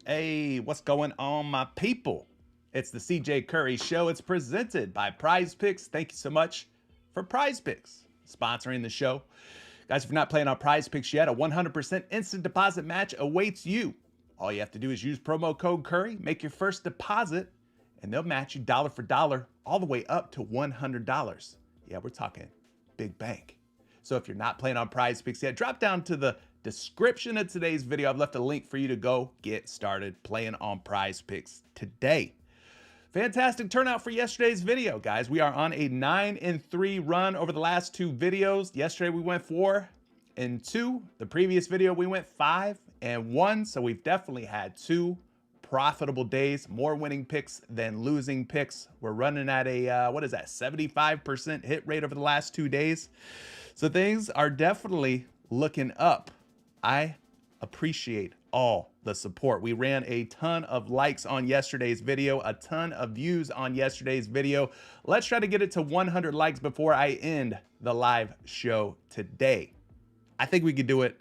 Hey, what's going on, my people? It's the CJ Curry Show. It's presented by PrizePicks. Thank you so much for PrizePicks sponsoring the show. Guys, if you're not playing on PrizePicks yet, a 100% instant deposit match awaits you. All you have to do is use promo code Curry, make your first deposit, and they'll match you dollar for dollar all the way up to $100. Yeah, we're talking big bank. So if you're not playing on PrizePicks yet, drop down to the description of today's video. I've left a link for you to go get started playing on PrizePicks today. Fantastic turnout for yesterday's video, guys. We are on a 9-3 run over the last two videos. Yesterday we went 4-2. The previous video we went 5-1. So we've definitely had two profitable days, more winning picks than losing picks. We're running at a, 75% hit rate over the last 2 days. So things are definitely looking up. I appreciate all the support. We ran a ton of likes on yesterday's video, a ton of views on yesterday's video. Let's try to get it to 100 likes before I end the live show today. I think we could do it.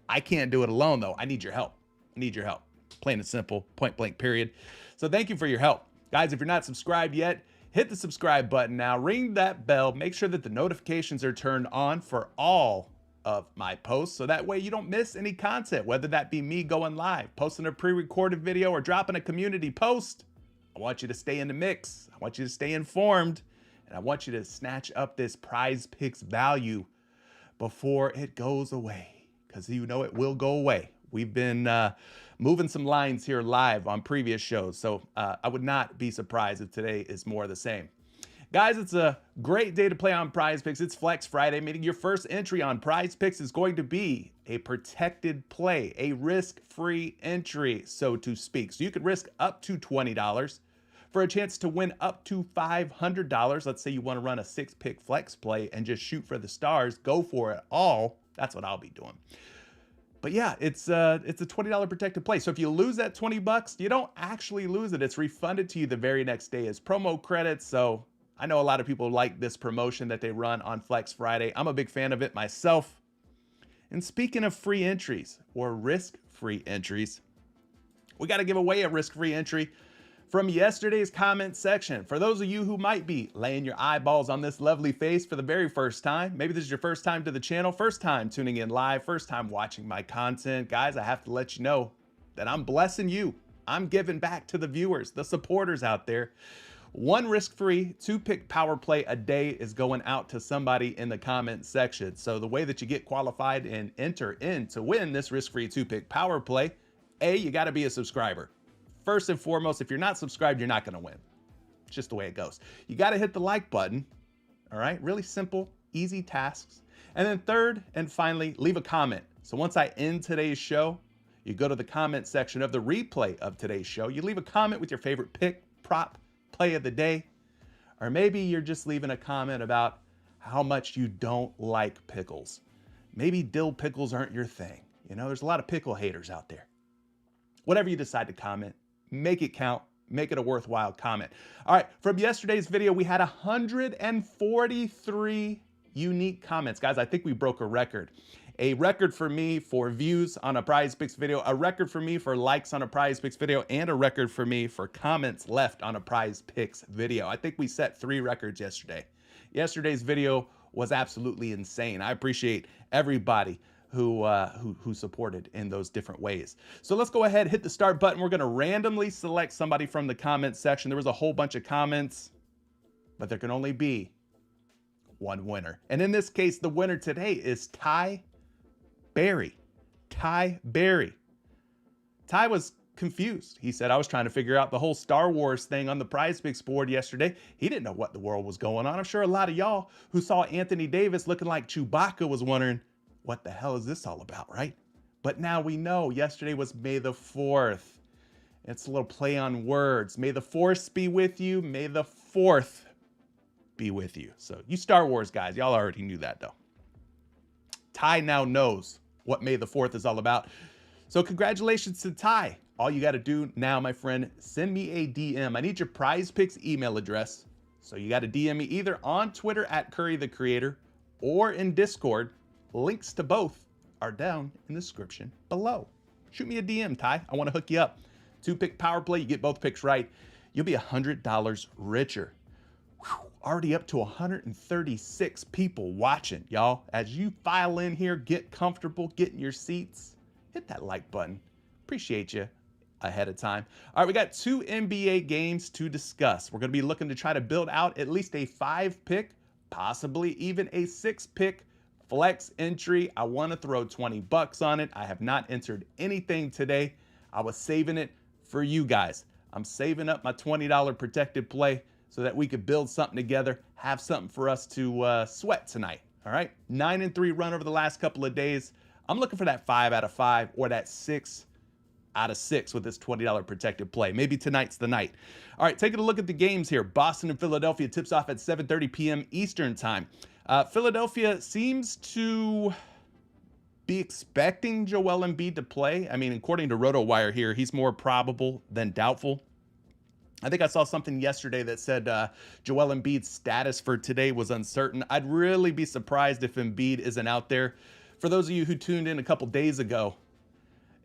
I can't do it alone, though. I need your help. I need your help. Plain and simple, point blank, period. So thank you for your help. Guys, if you're not subscribed yet, hit the subscribe button now, ring that bell, make sure that the notifications are turned on for all of my posts, so that way you don't miss any content, whether that be me going live, posting a pre-recorded video, or dropping a community post. I want you to stay in the mix. I want you to stay informed, and I want you to snatch up this PrizePicks value before it goes away, because you know it will go away. We've been moving some lines here live on previous shows, so I would not be surprised if today is more of the same. Guys, it's a great day to play on PrizePicks. It's Flex Friday, meaning your first entry on PrizePicks is going to be a protected play, a risk-free entry, so to speak. So you could risk up to $20 for a chance to win up to $500. Let's say you want to run a 6-pick flex play and just shoot for the stars, go for it all. That's what I'll be doing. But yeah, it's a $20 protected play. So if you lose that 20 bucks, you don't actually lose it. It's refunded to you the very next day as promo credits. So I know a lot of people like this promotion that they run on Flex Friday. I'm a big fan of it myself. And speaking of free entries or risk-free entries, we got to give away a risk-free entry from yesterday's comment section. For those of you who might be laying your eyeballs on this lovely face for the very first time, maybe this is your first time to the channel, first time tuning in live, first time watching my content, guys, I have to let you know that I'm blessing you. I'm giving back to the viewers, the supporters out there. One risk-free 2-pick power play a day is going out to somebody in the comment section. So the way that you get qualified and enter in to win this risk-free 2-pick power play, you got to be a subscriber. First and foremost, if you're not subscribed, you're not going to win. It's just the way it goes. You got to hit the like button. All right, really simple, easy tasks. And then third and finally, leave a comment. So once I end today's show, you go to the comment section of the replay of today's show. You leave a comment with your favorite pick, prop, play of the day, or maybe you're just leaving a comment about how much you don't like pickles. Maybe dill pickles aren't your thing. You know, there's a lot of pickle haters out there. Whatever you decide to comment, make it count, make it a worthwhile comment. All right, from yesterday's video, we had 143 unique comments. Guys, I think we broke a record. A record for me for views on a PrizePicks video, a record for me for likes on a PrizePicks video, and a record for me for comments left on a PrizePicks video. I think we set 3 records yesterday. Yesterday's video was absolutely insane. I appreciate everybody who supported in those different ways. So let's go ahead, hit the start button. We're gonna randomly select somebody from the comment section. There was a whole bunch of comments, but there can only be one winner. And in this case, the winner today is Ty Berry. Ty Berry. Ty was confused. He said, I was trying to figure out the whole Star Wars thing on the PrizePicks board yesterday. He didn't know what the world was going on. I'm sure a lot of y'all who saw Anthony Davis looking like Chewbacca was wondering, what the hell is this all about, right? But now we know. Yesterday was May the 4th. It's a little play on words. May the Force be with you. May the 4th be with you. So you Star Wars guys, y'all already knew that though. Ty now knows what May the 4th is all about. So congratulations to Ty. All you got to do now, my friend, send me a DM. I need your PrizePicks email address. So you got to DM me either on Twitter at Curry the Creator or in Discord. Links to both are down in the description below. shoot me a DM, Ty. I want to hook you up. 2-pick power play. You get both picks right. You'll be $100 richer. Whew, already up to 136 people watching, y'all. As you file in here, get comfortable, get in your seats, hit that like button. Appreciate you ahead of time. All right, we got 2 NBA games to discuss. We're going to be looking to try to build out at least a 5-pick, possibly even a 6-pick flex entry. I want to throw 20 bucks on it. I have not entered anything today. I was saving it for you guys. I'm saving up my $20 protected play so that we could build something together, have something for us to sweat tonight. All right, 9-3 run over the last couple of days. I'm looking for that 5 out of 5 or that 6 out of 6 with this $20 protected play. Maybe tonight's the night. All right, taking a look at the games here. Boston and Philadelphia tips off at 7:30 p.m. Eastern time. Philadelphia seems to be expecting Joel Embiid to play. I mean, according to RotoWire here, he's more probable than doubtful. I think I saw something yesterday that said Joel Embiid's status for today was uncertain. I'd really be surprised if Embiid isn't out there. For those of you who tuned in a couple days ago,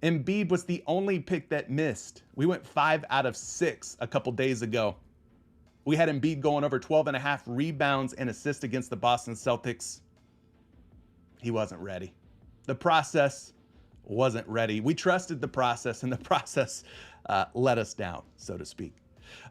Embiid was the only pick that missed. We went 5 out of 6 a couple days ago. We had Embiid going over 12.5 rebounds and assists against the Boston Celtics. He wasn't ready. The process wasn't ready. We trusted the process, and the process let us down, so to speak.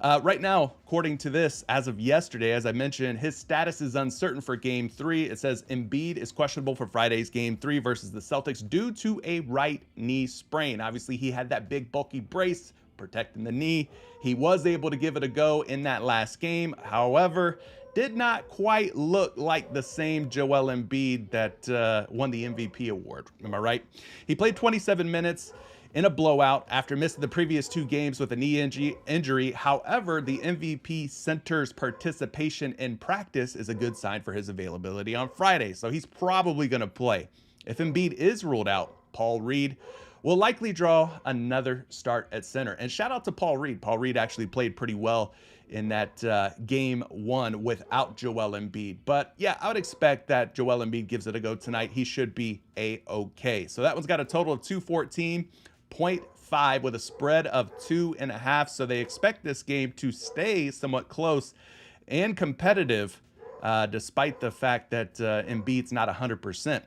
Right now, according to this, as of yesterday, as I mentioned, his status is uncertain for Game 3. It says Embiid is questionable for Friday's Game 3 versus the Celtics due to a right knee sprain. Obviously, he had that big, bulky brace protecting the knee. He was able to give it a go in that last game. However, did not quite look like the same Joel Embiid that won the MVP award. Am I right? He played 27 minutes in a blowout after missing the previous 2 games with a knee injury. However, the MVP center's participation in practice is a good sign for his availability on Friday, so he's probably going to play. If Embiid is ruled out, Paul Reed will likely draw another start at center. And shout out to Paul Reed. Paul Reed actually played pretty well in that Game 1 without Joel Embiid. But yeah, I would expect that Joel Embiid gives it a go tonight. He should be A-okay. So that one's got a total of 214.5 with a spread of 2.5. So they expect this game to stay somewhat close and competitive, despite the fact that Embiid's not 100%.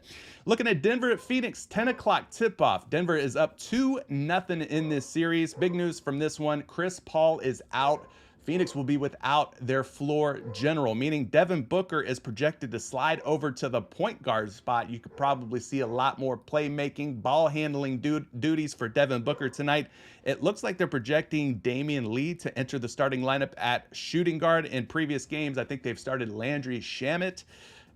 Looking at Denver at Phoenix, 10 o'clock tip-off. Denver is up 2-0 in this series. Big news from this one, Chris Paul is out. Phoenix will be without their floor general, meaning Devin Booker is projected to slide over to the point guard spot. You could probably see a lot more playmaking, ball handling duties for Devin Booker tonight. It looks like they're projecting Damian Lee to enter the starting lineup at shooting guard. In previous games, I think they've started Landry Shamet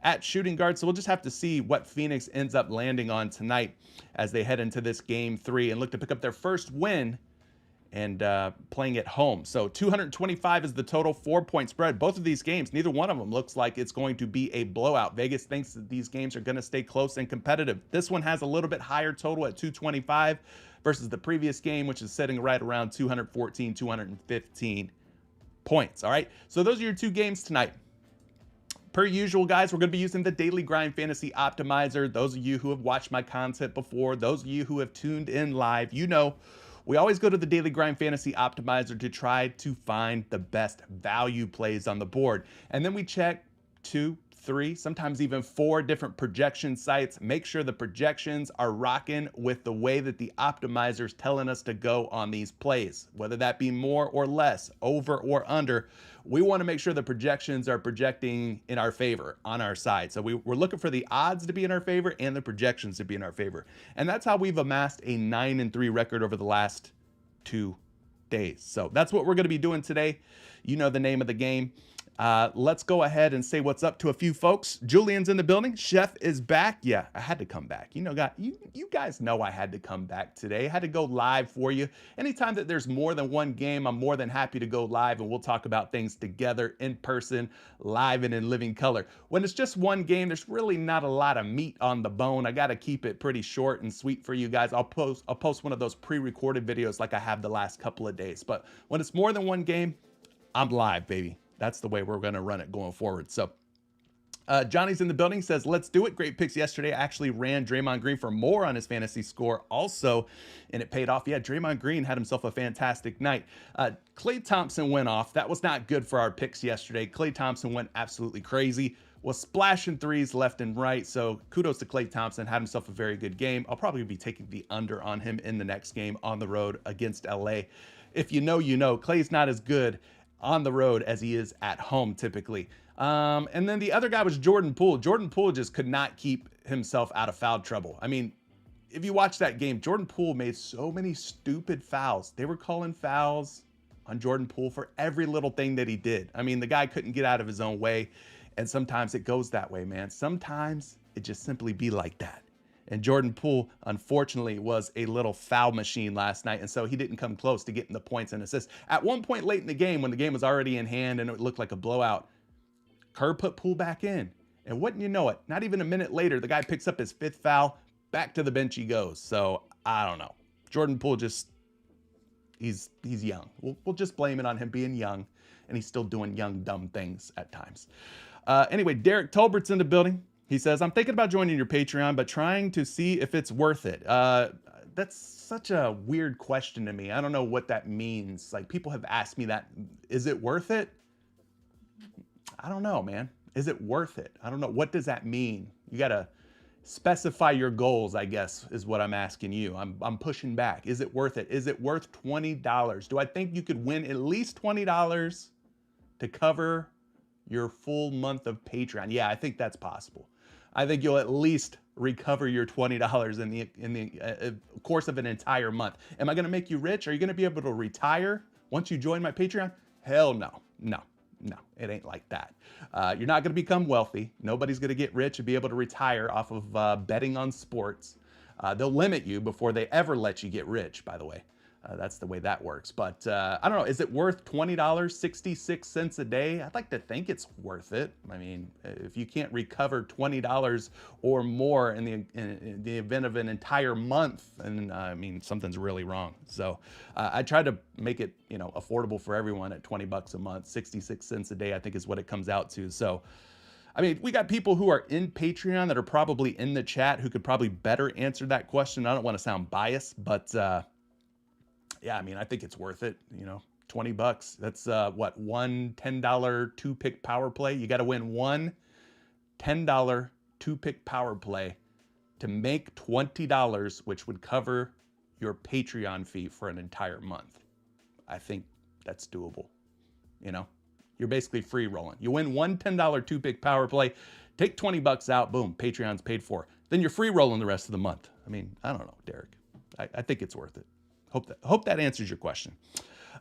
at shooting guard. So we'll just have to see what Phoenix ends up landing on tonight as they head into this Game 3 and look to pick up their first win and playing at home. So 225 is the total, 4-point spread. Both of these games, neither one of them looks like it's going to be a blowout. Vegas thinks that these games are going to stay close and competitive. This one has a little bit higher total at 225 versus the previous game, which is sitting right around 214, 215 points. All right, so those are your 2 games tonight. Per usual, guys, we're going to be using the Daily Grind Fantasy Optimizer. Those of you who have watched my content before, those of you who have tuned in live, you know, we always go to the Daily Grind Fantasy Optimizer to try to find the best value plays on the board. And then we check 2, 3, sometimes even 4 different projection sites. Make sure the projections are rocking with the way that the optimizer is telling us to go on these plays, whether that be more or less, over or under. We want to make sure the projections are projecting in our favor, on our side. So we're looking for the odds to be in our favor and the projections to be in our favor. And that's how we've amassed a 9-3 record over the last 2 days. So that's what we're going to be doing today. You know the name of the game. Let's go ahead and say what's up to a few folks. Julian's in the building. Chef is back. Yeah, I had to come back. You know, you guys know I had to come back today. I had to go live for you. Anytime that there's more than one game, I'm more than happy to go live and we'll talk about things together in person, live and in living color. When it's just one game, there's really not a lot of meat on the bone. I got to keep it pretty short and sweet for you guys. I'll post one of those pre-recorded videos like I have the last couple of days. But when it's more than one game, I'm live, baby. That's the way we're going to run it going forward. So Johnny's in the building, says, let's do it. Great picks yesterday. I actually ran Draymond Green for more on his fantasy score also, and it paid off. Yeah, Draymond Green had himself a fantastic night. Klay Thompson went off. That was not good for our picks yesterday. Klay Thompson went absolutely crazy, was splashing threes left and right. So kudos to Klay Thompson, had himself a very good game. I'll probably be taking the under on him in the next game on the road against LA. If you know, you know. Klay's not as good on the road as he is at home typically. And then the other guy was Jordan Poole. Jordan Poole just could not keep himself out of foul trouble. I mean, if you watch that game, Jordan Poole made so many stupid fouls. They were calling fouls on Jordan Poole for every little thing that he did. I mean, the guy couldn't get out of his own way. And sometimes it goes that way, man. Sometimes it just simply be like that. And Jordan Poole, unfortunately, was a little foul machine last night, and so he didn't come close to getting the points and assists. At one point late in the game, when the game was already in hand and it looked like a blowout, Kerr put Poole back in. And wouldn't you know it, not even a minute later, the guy picks up his 5th foul, back to the bench he goes. So, I don't know. Jordan Poole just, he's young. We'll just blame it on him being young, and he's still doing young, dumb things at times. Anyway, Derek Tolbert's in the building. He says, I'm thinking about joining your Patreon, but trying to see if it's worth it. That's such a weird question to me. I don't know what that means. Like, people have asked me that. Is it worth it? I don't know, man. Is it worth it? I don't know. What does that mean? You got to specify your goals, I guess, is what I'm asking you. I'm pushing back. Is it worth it? Is it worth $20? Do I think you could win at least $20 to cover your full month of Patreon? Yeah, I think that's possible. I think you'll at least recover your $20 in the course of an entire month. Am I going to make you rich? Are you going to be able to retire once you join my Patreon? Hell no. No, it ain't like that. You're not going to become wealthy. Nobody's going to get rich and be able to retire off of betting on sports. They'll limit you before they ever let you get rich, by the way. That's the way that works. But I don't know, is it worth $20, 66 cents a day? I'd like to think it's worth it. I mean, if you can't recover $20 or more in the event of an entire month, and I mean, something's really wrong. So I try to make it, affordable for everyone at $20 a month, 66 cents a day, I think is what it comes out to. So I mean, we got people who are in Patreon that are probably in the chat who could probably better answer that question. I don't want to sound biased, but yeah, I mean, I think it's worth it. $20. That's what, one $10 2-pick power play. You got to win one $10 2-pick power play to make $20, which would cover your Patreon fee for an entire month. I think that's doable. You're basically free rolling. You win one $10 2-pick power play, take $20 out, boom, Patreon's paid for. Then you're free rolling the rest of the month. I mean, I don't know, Derek. I think it's worth it. Hope that answers your question.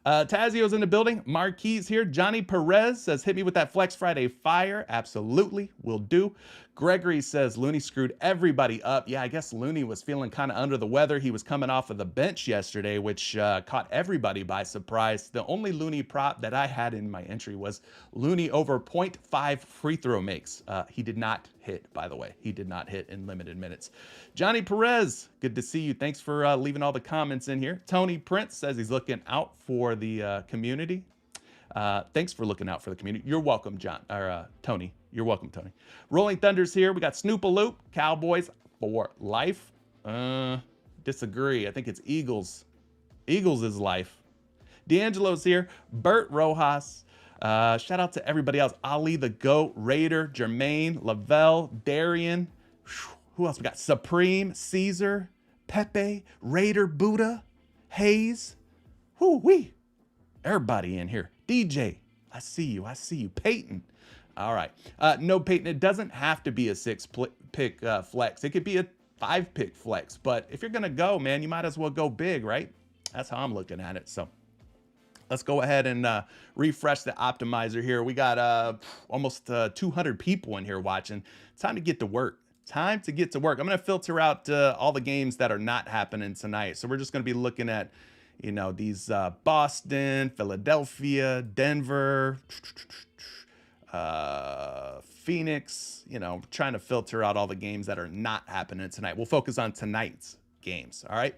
Tazio's in the building. Marquis here. Johnny Perez says, hit me with that Flex Friday fire. Absolutely, will do. Gregory says, Looney screwed everybody up. Yeah, I guess Looney was feeling kind of under the weather. He was coming off of the bench yesterday, which caught everybody by surprise. The only Looney prop that I had in my entry was Looney over 0.5 free throw makes. He did not hit, by the way. He did not hit in limited minutes. Johnny Perez, good to see you. Thanks for leaving all the comments in here. Tony Prince says he's looking out for the community. Thanks for looking out for the community. You're welcome, Tony. You're welcome, Tony. Rolling Thunder's here. We got Snoopaloop, Cowboys for life. Disagree. I think it's Eagles. Eagles is life. D'Angelo's here. Bert Rojas. Shout out to everybody else. Ali the Goat, Raider, Jermaine, Lavelle, Darian. Who else we got? Supreme, Caesar, Pepe, Raider, Buddha, Hayes. Whoo-wee. Everybody in here. DJ, I see you. Peyton. All right. No, Peyton, it doesn't have to be a 6-pick flex. It could be a 5-pick flex. But if you're going to go, man, you might as well go big, right? That's how I'm looking at it. So let's go ahead and refresh the optimizer here. We got almost 200 people in here watching. It's time to get to work. I'm going to filter out all the games that are not happening tonight. So we're just going to be looking at these Boston, Philadelphia, Denver, Phoenix, trying to filter out all the games that are not happening tonight. We'll focus on tonight's games. All right.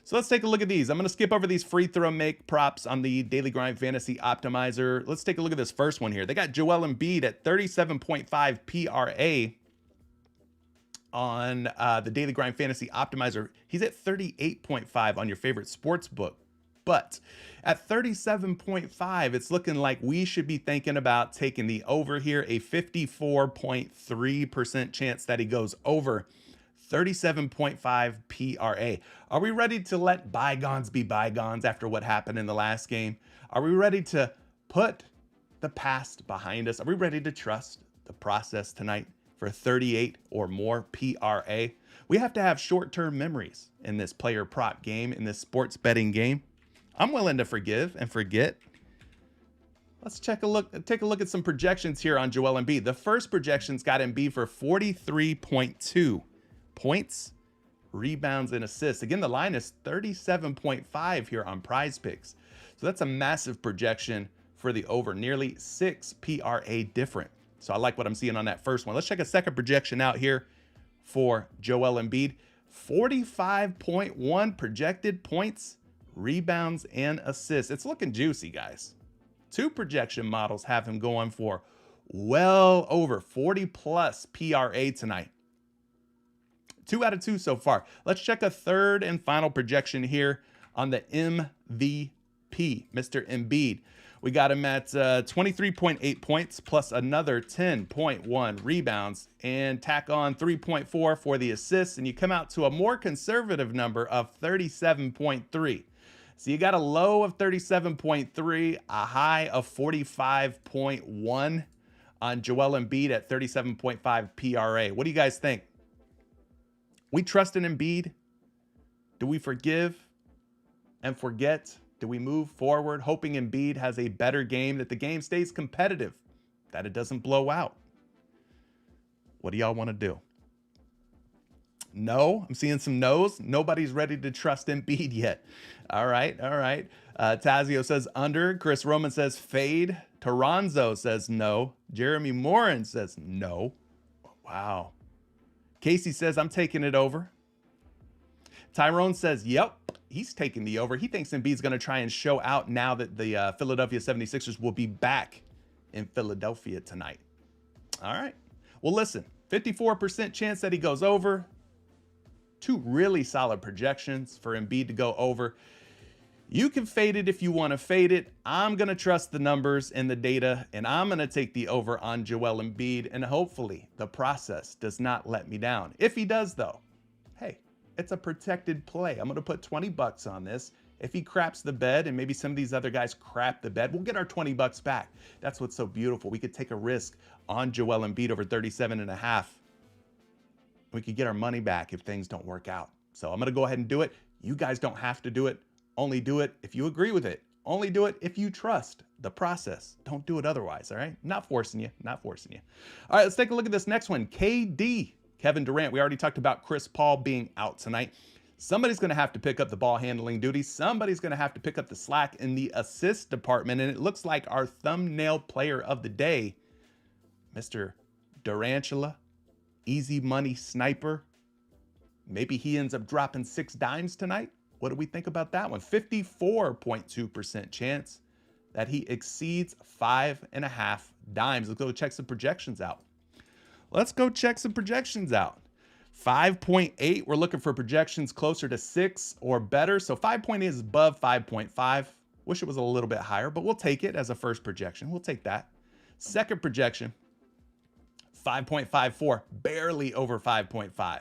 So let's take a look at these. I'm going to skip over these free throw make props on the Daily Grind Fantasy Optimizer. Let's take a look at this first one here. They got Joel Embiid at 37.5 PRA on the Daily Grind Fantasy Optimizer. He's at 38.5 on your favorite sports book. But at 37.5, it's looking like we should be thinking about taking the over here, a 54.3% chance that he goes over 37.5 PRA. Are we ready to let bygones be bygones after what happened in the last game? Are we ready to put the past behind us? Are we ready to trust the process tonight for 38 or more PRA? We have to have short-term memories in this player prop game, in this sports betting game. I'm willing to forgive and forget. Let's take a look at some projections here on Joel Embiid. The first projections got Embiid for 43.2 points, rebounds, and assists. Again, the line is 37.5 here on PrizePicks. So that's a massive projection for the over, nearly 6 PRA different. So I like what I'm seeing on that first one. Let's check a second projection out here for Joel Embiid. 45.1 projected points, rebounds, and assists. It's looking juicy, guys. Two projection models have him going for well over 40 plus PRA tonight. 2 out of 2 so far. Let's check a third and final projection here on the MVP, Mr. Embiid. We got him at 23.8 points plus another 10.1 rebounds and tack on 3.4 for the assists, and you come out to a more conservative number of 37.3. So you got a low of 37.3, a high of 45.1 on Joel Embiid at 37.5 PRA. What do you guys think? We trust in Embiid? Do we forgive and forget? Do we move forward hoping Embiid has a better game, that the game stays competitive, that it doesn't blow out? What do y'all want to do? No, I'm seeing some no's. Nobody's ready to trust Embiid yet. All right. Tazio says under. Chris Roman says fade. Toronzo says no. Jeremy Morin says no. Wow. Casey says I'm taking it over. Tyrone says, yep, he's taking the over. He thinks Embiid's going to try and show out now that the Philadelphia 76ers will be back in Philadelphia tonight. All right. Well, listen, 54% chance that he goes over. 2 really solid projections for Embiid to go over. You can fade it if you want to fade it. I'm going to trust the numbers and the data, and I'm going to take the over on Joel Embiid, and hopefully the process does not let me down. If he does, though, hey, it's a protected play. I'm going to put 20 bucks on this. If he craps the bed, and maybe some of these other guys crap the bed, we'll get our 20 bucks back. That's what's so beautiful. We could take a risk on Joel Embiid over 37.5. We could get our money back if things don't work out. So I'm going to go ahead and do it. You guys don't have to do it. Only do it if you agree with it. Only do it if you trust the process. Don't do it otherwise, all right? Not forcing you, not forcing you. All right, let's take a look at this next one. KD, Kevin Durant. We already talked about Chris Paul being out tonight. Somebody's going to have to pick up the ball handling duty. Somebody's going to have to pick up the slack in the assist department. And it looks like our thumbnail player of the day, Mr. Durantula, easy money sniper. Maybe he ends up dropping 6 dimes tonight. What do we think about that one? 54.2% chance that he exceeds 5.5 dimes. Let's go check some projections out. 5.8, we're looking for projections closer to 6 or better. So 5.8 is above 5.5. Wish it was a little bit higher, but we'll take it as a first projection. We'll take that. Second projection, 5.54, barely over 5.5.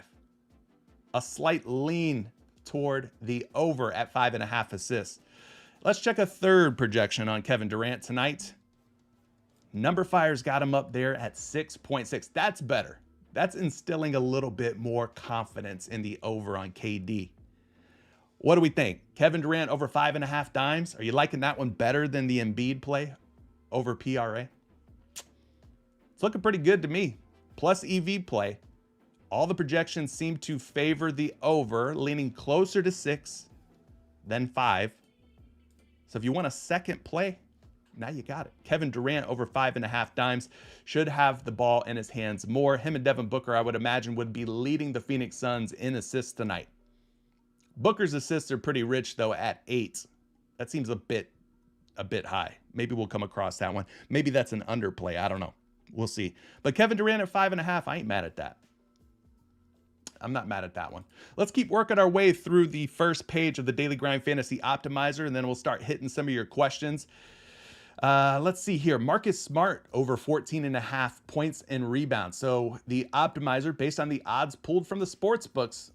A slight lean toward the over at 5.5 assists. Let's check a third projection on Kevin Durant tonight. Number Fire's got him up there at 6.6. That's better. That's instilling a little bit more confidence in the over on KD. What do we think? Kevin Durant over 5.5 dimes. Are you liking that one better than the Embiid play over PRA? It's looking pretty good to me. Plus EV play. All the projections seem to favor the over, leaning closer to 6 than 5. So if you want a second play, now you got it. Kevin Durant over 5.5 dimes should have the ball in his hands more. Him and Devin Booker, I would imagine, would be leading the Phoenix Suns in assists tonight. Booker's assists are pretty rich though at 8. That seems a bit high. Maybe we'll come across that one. Maybe that's an underplay. I don't know. We'll see. But Kevin Durant at 5.5, I ain't mad at that. I'm not mad at that one. Let's keep working our way through the first page of the Daily Grind Fantasy Optimizer, and then we'll start hitting some of your questions. Let's see here. Marcus Smart over 14.5 points and rebounds. So the optimizer, based on the odds pulled from the sports books,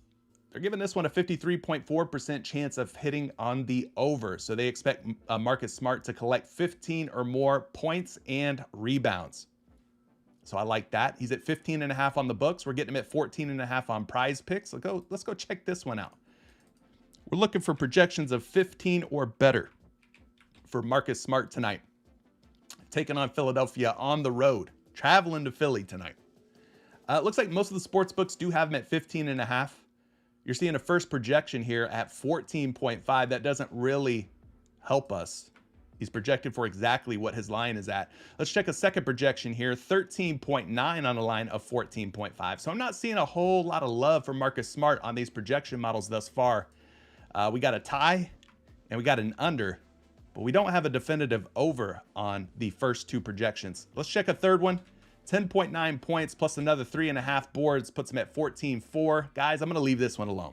they're giving this one a 53.4% chance of hitting on the over. So they expect Marcus Smart to collect 15 or more points and rebounds. So I like that. He's at 15.5 on the books. We're getting him at 14.5 on PrizePicks. Let's go check this one out. We're looking for projections of 15 or better for Marcus Smart tonight. Taking on Philadelphia on the road. Traveling to Philly tonight. It looks like most of the sports books do have him at 15.5. You're seeing a first projection here at 14.5. That doesn't really help us. He's projected for exactly what his line is at. Let's check a second projection here, 13.9 on a line of 14.5. So I'm not seeing a whole lot of love for Marcus Smart on these projection models thus far. We got a tie and we got an under, but we don't have a definitive over on the first two projections. Let's check a third one. 10.9 points plus another 3.5 boards puts him at 14.4. Guys, I'm going to leave this one alone.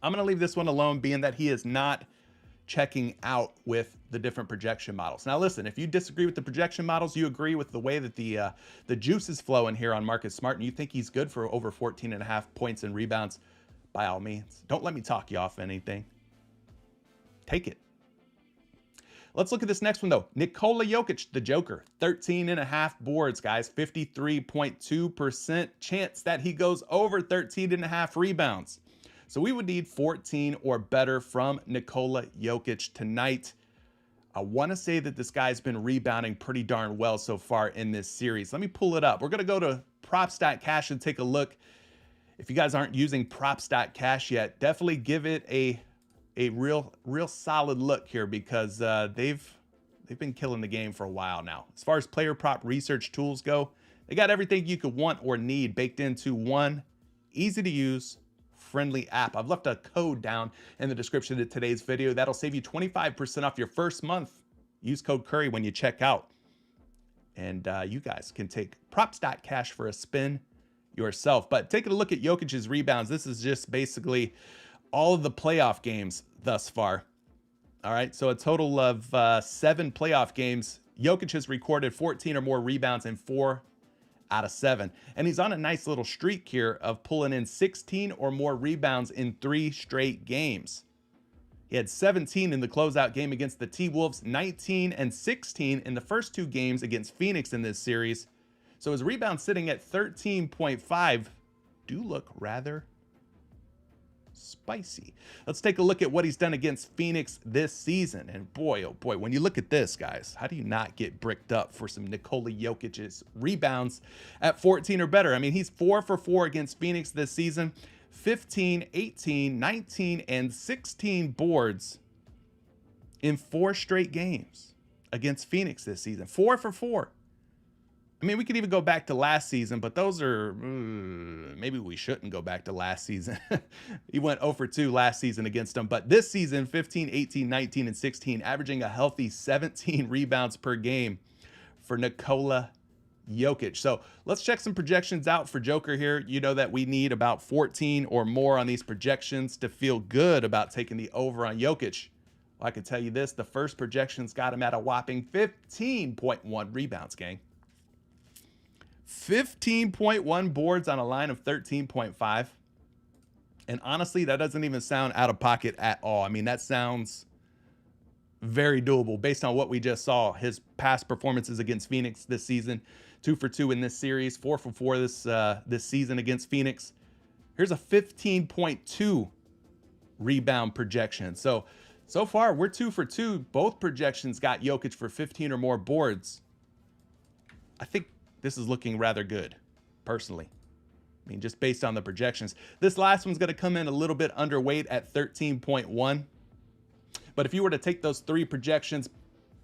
I'm going to leave this one alone, being that he is not checking out with the different projection models. Now listen, if you disagree with the projection models, you agree with the way that the juice is flowing here on Marcus Smart, and you think he's good for over 14.5 points and rebounds, by all means, don't let me talk you off anything. Take it. Let's look at this next one though. Nikola Jokic, the Joker, 13.5 boards, guys, 53.2% chance that he goes over 13.5 rebounds. So we would need 14 or better from Nikola Jokic tonight. I want to say that this guy's been rebounding pretty darn well so far in this series. Let me pull it up. We're going to go to Props.cash and take a look. If you guys aren't using Props.cash yet, definitely give it a real solid look here, because they've been killing the game for a while now. As far as player prop research tools go, they got everything you could want or need baked into one easy to use, friendly app. I've left a code down in the description of today's video that'll save you 25% off your first month. Use code Curry when you check out, and you guys can take Props.cash for a spin yourself. But taking a look at Jokic's rebounds, this is just basically all of the playoff games thus far. All right, so a total of 7 playoff games. Jokic has recorded 14 or more rebounds in 4 out of 7. And he's on a nice little streak here of pulling in 16 or more rebounds in 3 straight games. He had 17 in the closeout game against the T-Wolves, 19 and 16 in the first 2 games against Phoenix in this series. So his rebounds sitting at 13.5 do look rather spicy. Let's take a look at what he's done against Phoenix this season. And boy, oh boy, when you look at this, guys, how do you not get bricked up for some Nikola Jokic's rebounds at 14 or better? I mean, he's 4 for 4 against Phoenix this season, 15, 18, 19, and 16 boards in 4 straight games against Phoenix this season. 4 for 4. I mean, we could even go back to last season, but those are, maybe we shouldn't go back to last season. He went 0 for 2 last season against them. But this season, 15, 18, 19, and 16, averaging a healthy 17 rebounds per game for Nikola Jokic. So let's check some projections out for Joker here. You know that we need about 14 or more on these projections to feel good about taking the over on Jokic. Well, I can tell you this, the first projections got him at a whopping 15.1 rebounds, gang. 15.1 boards on a line of 13.5. And honestly, that doesn't even sound out of pocket at all. I mean, that sounds very doable based on what we just saw. His past performances against Phoenix this season, 2 for 2 in this series, 4 for 4 this season against Phoenix. Here's a 15.2 rebound projection. So far, we're 2 for 2. Both projections got Jokic for 15 or more boards. I think this is looking rather good, personally. I mean, just based on the projections. This last one's going to come in a little bit underweight at 13.1. But if you were to take those 3 projections,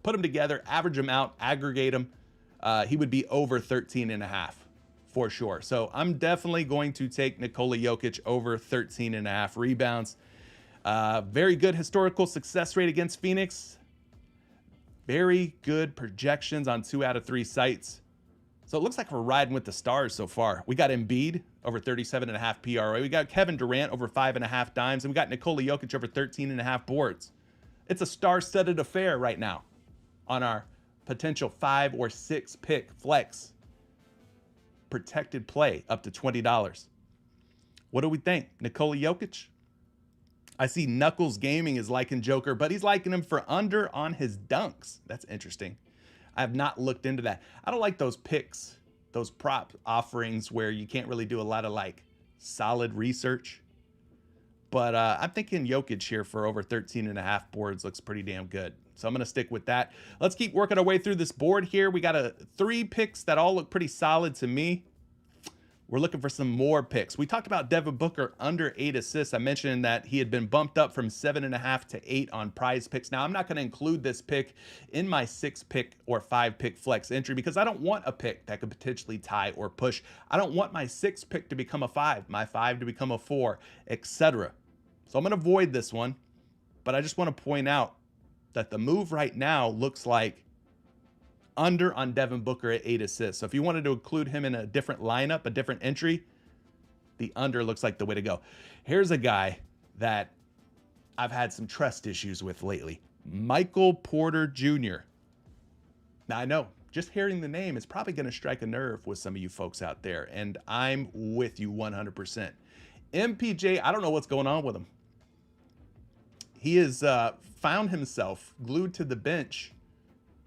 put them together, average them out, aggregate them, he would be over 13.5 for sure. So I'm definitely going to take Nikola Jokic over 13.5 rebounds. Very good historical success rate against Phoenix. Very good projections on 2 out of 3 sites. So it looks like we're riding with the stars so far. We got Embiid over 37.5 PRA. We got Kevin Durant over 5.5 dimes. And we got Nikola Jokic over 13.5 boards. It's a star-studded affair right now on our potential 5 or 6 pick flex protected play up to $20. What do we think? Nikola Jokic? I see Knuckles Gaming is liking Joker, but he's liking him for under on his dunks. That's interesting. I have not looked into that. I don't like those picks, those prop offerings where you can't really do a lot of like solid research. But I'm thinking Jokic here for over 13.5 boards looks pretty damn good. So I'm going to stick with that. Let's keep working our way through this board here. We got 3 picks that all look pretty solid to me. We're looking for some more picks. We talked about Devin Booker under 8 assists. I mentioned that he had been bumped up from 7.5 to 8 on PrizePicks. Now, I'm not going to include this pick in my 6-pick or 5-pick flex entry because I don't want a pick that could potentially tie or push. I don't want my 6th pick to become a 5, my 5 to become a 4, etc. So I'm going to avoid this one, but I just want to point out that the move right now looks like under on Devin Booker at 8 assists. So if you wanted to include him in a different lineup, a different entry, the under looks like the way to go. Here's a guy that I've had some trust issues with lately. Michael Porter Jr. Now I know just hearing the name is probably going to strike a nerve with some of you folks out there, and I'm with you 100%. MPJ, I don't know what's going on with him. He has found himself glued to the bench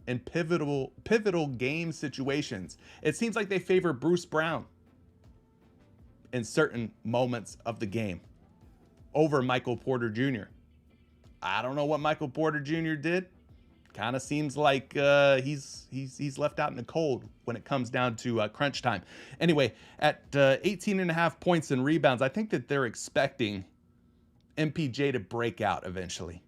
in pivotal game situations. It seems like they favor Bruce Brown in certain moments of the game over Michael Porter Jr. I don't know what Michael Porter Jr. did. Kind of seems like he's left out in the cold when it comes down to crunch time. Anyway, at 18.5 points and rebounds, I think that they're expecting MPJ to break out eventually.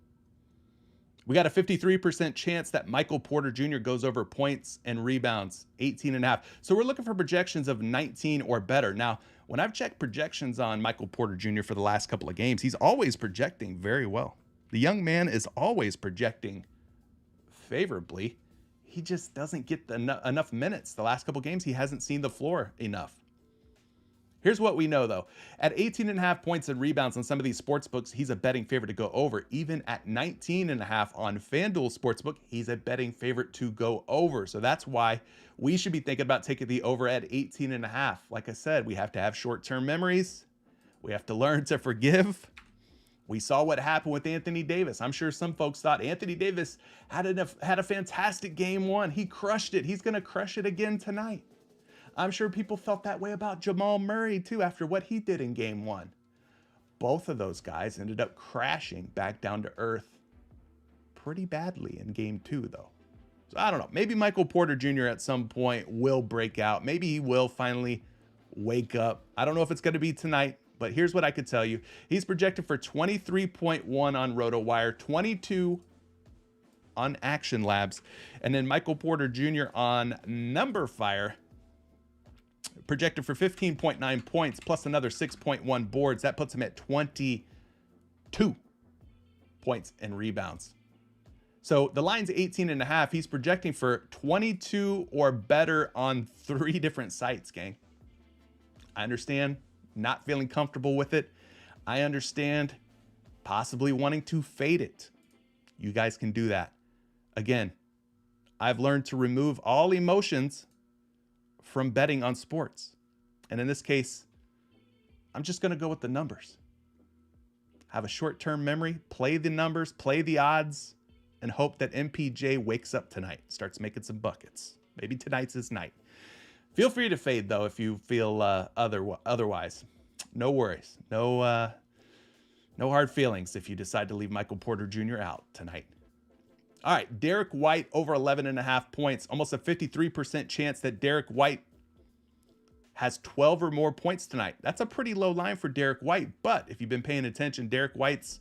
We got a 53% chance that Michael Porter Jr. goes over points and rebounds, 18.5. So we're looking for projections of 19 or better. Now, when I've checked projections on Michael Porter Jr. for the last couple of games, he's always projecting very well. The young man is always projecting favorably. He just doesn't get enough minutes. The last couple games, he hasn't seen the floor enough. Here's what we know, though. At 18.5 points and rebounds on some of these sports books, he's a betting favorite to go over. Even at 19.5 on FanDuel Sportsbook, he's a betting favorite to go over. So that's why we should be thinking about taking the over at 18.5. Like I said, we have to have short-term memories. We have to learn to forgive. We saw what happened with Anthony Davis. I'm sure some folks thought Anthony Davis had a fantastic game 1. He crushed it. He's going to crush it again tonight. I'm sure people felt that way about Jamal Murray, too, after what he did in game 1. Both of those guys ended up crashing back down to earth pretty badly in game 2, though. So I don't know. Maybe Michael Porter Jr. at some point will break out. Maybe he will finally wake up. I don't know if it's going to be tonight, but here's what I could tell you. He's projected for 23.1 on RotoWire, 22 on Action Labs, and then Michael Porter Jr. on NumberFire projected for 15.9 points plus another 6.1 boards. That puts him at 22 points and rebounds. So the line's 18.5. He's projecting for 22 or better on 3 different sites, gang. I understand not feeling comfortable with it. I understand possibly wanting to fade it. You guys can do that. Again, I've learned to remove all emotions from betting on sports. And in this case, I'm just going to go with the numbers. Have a short-term memory, play the numbers, play the odds, and hope that MPJ wakes up tonight, starts making some buckets. Maybe tonight's his night. Feel free to fade, though, if you feel otherwise. No worries. No hard feelings if you decide to leave Michael Porter Jr. out tonight. All right, Derek White over 11.5 points. Almost a 53% chance that Derek White has 12 or more points tonight. That's a pretty low line for Derek White, but if you've been paying attention, Derek White's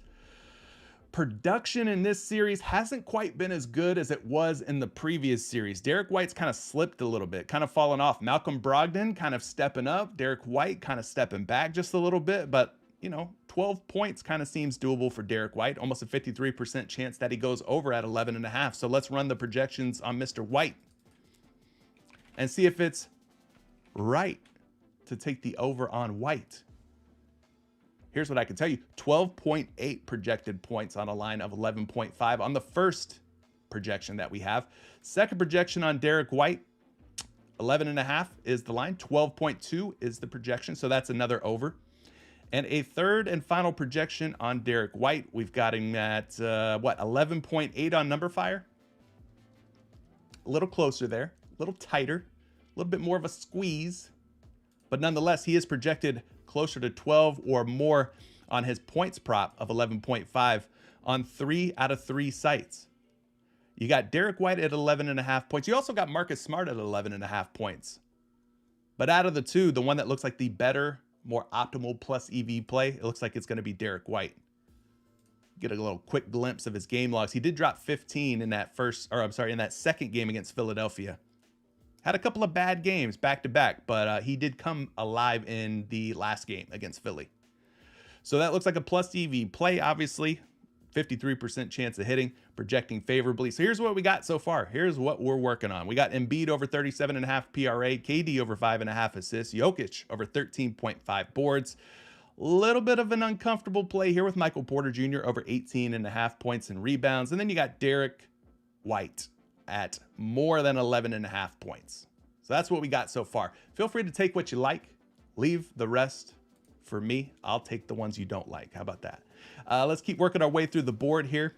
production in this series hasn't quite been as good as it was in the previous series. Derek White's kind of slipped a little bit, kind of fallen off. Malcolm Brogdon kind of stepping up. Derek White kind of stepping back just a little bit, but 12 points kind of seems doable for Derek White. Almost a 53% chance that he goes over at 11.5. So let's run the projections on Mr. White and see if it's right to take the over on White. Here's what I can tell you. 12.8 projected points on a line of 11.5 on the first projection that we have. Second projection on Derek White, 11.5 is the line. 12.2 is the projection. So that's another over. And a third and final projection on Derek White. We've got him at, 11.8 on number fire. A little closer there, a little tighter, a little bit more of a squeeze. But nonetheless, he is projected closer to 12 or more on his points prop of 11.5 on 3 out of 3 sites. You got Derek White at 11.5 points. You also got Marcus Smart at 11.5 points. But out of the two, the one that looks like the better, more optimal plus EV play, it looks like it's going to be Derek White. Get a little quick glimpse of his game logs. He did drop 15 in that in that second game against Philadelphia. Had a couple of bad games back to back, but he did come alive in the last game against Philly. So that looks like a plus EV play, obviously. 53% chance of hitting, projecting favorably. So here's what we got so far. Here's what we're working on. We got Embiid over 37.5 PRA, KD over 5.5 assists, Jokic over 13.5 boards. Little bit of an uncomfortable play here with Michael Porter Jr. over 18.5 points and rebounds. And then you got Derek White at more than 11.5 points. So that's what we got so far. Feel free to take what you like, leave the rest for me. I'll take the ones you don't like. How about that? Let's keep working our way through the board here.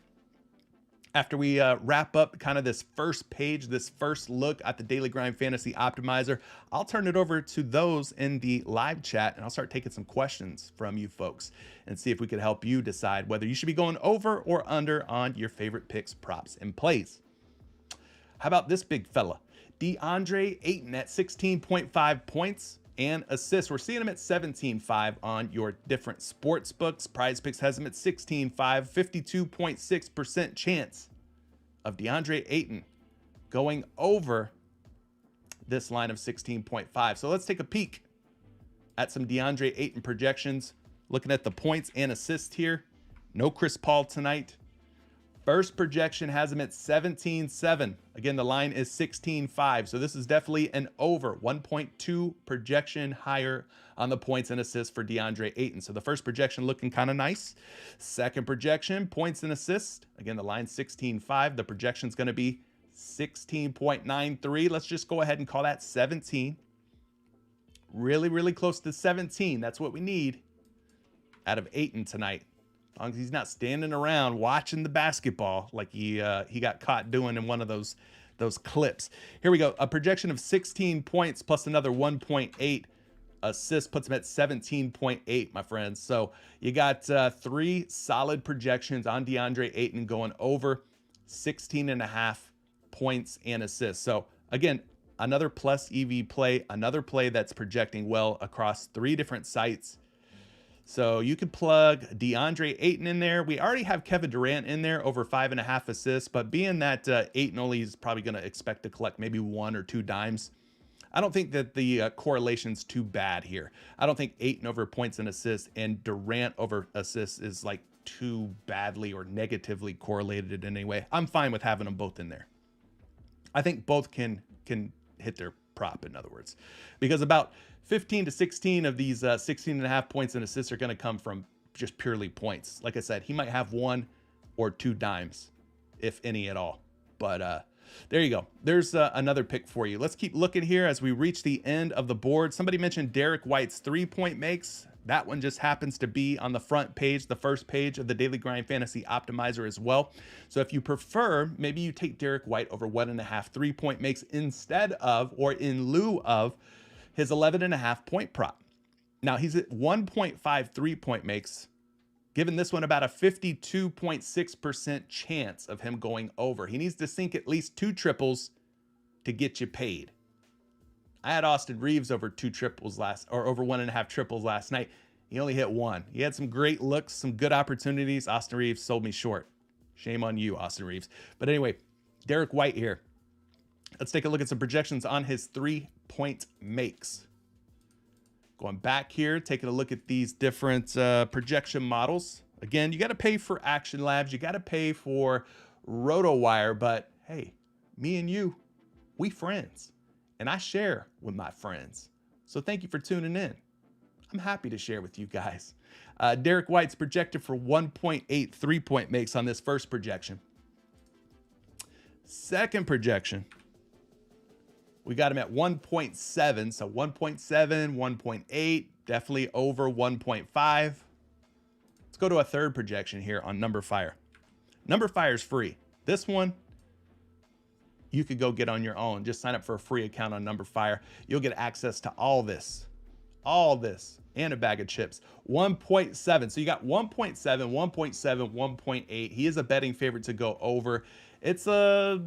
After we wrap up kind of this first page, this first look at the Daily Grind Fantasy Optimizer, I'll turn it over to those in the live chat and I'll start taking some questions from you folks and see if we could help you decide whether you should be going over or under on your favorite picks, props, and plays. How about this big fella? DeAndre Ayton at 16.5 points and assists. We're seeing him at 17.5 on your different sports books. PrizePicks has him at 16.5, 52.6% chance of DeAndre Ayton going over this line of 16.5. So let's take a peek at some DeAndre Ayton projections. Looking at the points and assists here. No Chris Paul tonight. First projection has him at 17.7. Again, the line is 16.5. So this is definitely an over 1.2 projection higher on the points and assists for DeAndre Ayton. So the first projection looking kind of nice. Second projection, points and assists. Again, the line 16.5. The projection's going to be 16.93. Let's just go ahead and call that 17. Really, really close to 17. That's what we need out of Ayton tonight. As long as he's not standing around watching the basketball like he got caught doing in one of those clips. Here we go. A projection of 16 points plus another 1.8 assists puts him at 17.8, my friends. So you got 3 solid projections on DeAndre Ayton going over 16.5 points and assists. So again, another plus EV play, another play that's projecting well across 3 different sites. So you could plug DeAndre Ayton in there. We already have Kevin Durant in there over 5.5 assists, but being that Ayton only is probably going to expect to collect maybe 1 or 2 dimes, I don't think that the correlation's too bad here. I don't think Ayton over points and assists and Durant over assists is like too badly or negatively correlated in any way. I'm fine with having them both in there. I think both can hit their prop, in other words, because about 15 to 16 of these 16.5 points and assists are going to come from just purely points. Like I said, he might have 1 or 2 dimes, if any at all. But there you go. There's another pick for you. Let's keep looking here as we reach the end of the board. Somebody mentioned Derek White's 3-point makes. That one just happens to be on the front page, the first page of the Daily Grind Fantasy Optimizer as well. So if you prefer, maybe you take Derek White over 1.5 3-point makes instead of, or in lieu of, his 11.5 point prop. Now he's at 1.5 3-point makes, giving this one about a 52.6% chance of him going over. He needs to sink at least 2 triples to get you paid. I had Austin Reeves over 2 triples over 1.5 triples last night. He only hit one. He had some great looks, some good opportunities. Austin Reeves sold me short. Shame on you, Austin Reeves. But anyway, Derek White here. Let's take a look at some projections on his 3-point makes. Going back here, taking a look at these different projection models. Again, you got to pay for Action Labs. You got to pay for RotoWire. But hey, me and you, we friends. And I share with my friends. So thank you for tuning in. I'm happy to share with you guys. Derek White's projected for 1.8 3-point makes on this first projection. Second projection, we got him at 1.7. So 1.7, 1.8, definitely over 1.5. Let's go to a third projection here on Number Fire. Number Fire is free. This one, you could go get on your own. Just sign up for a free account on Number Fire. You'll get access to all this, and a bag of chips. 1.7. So you got 1.7, 1.7, 1.8. He is a betting favorite to go over. It's a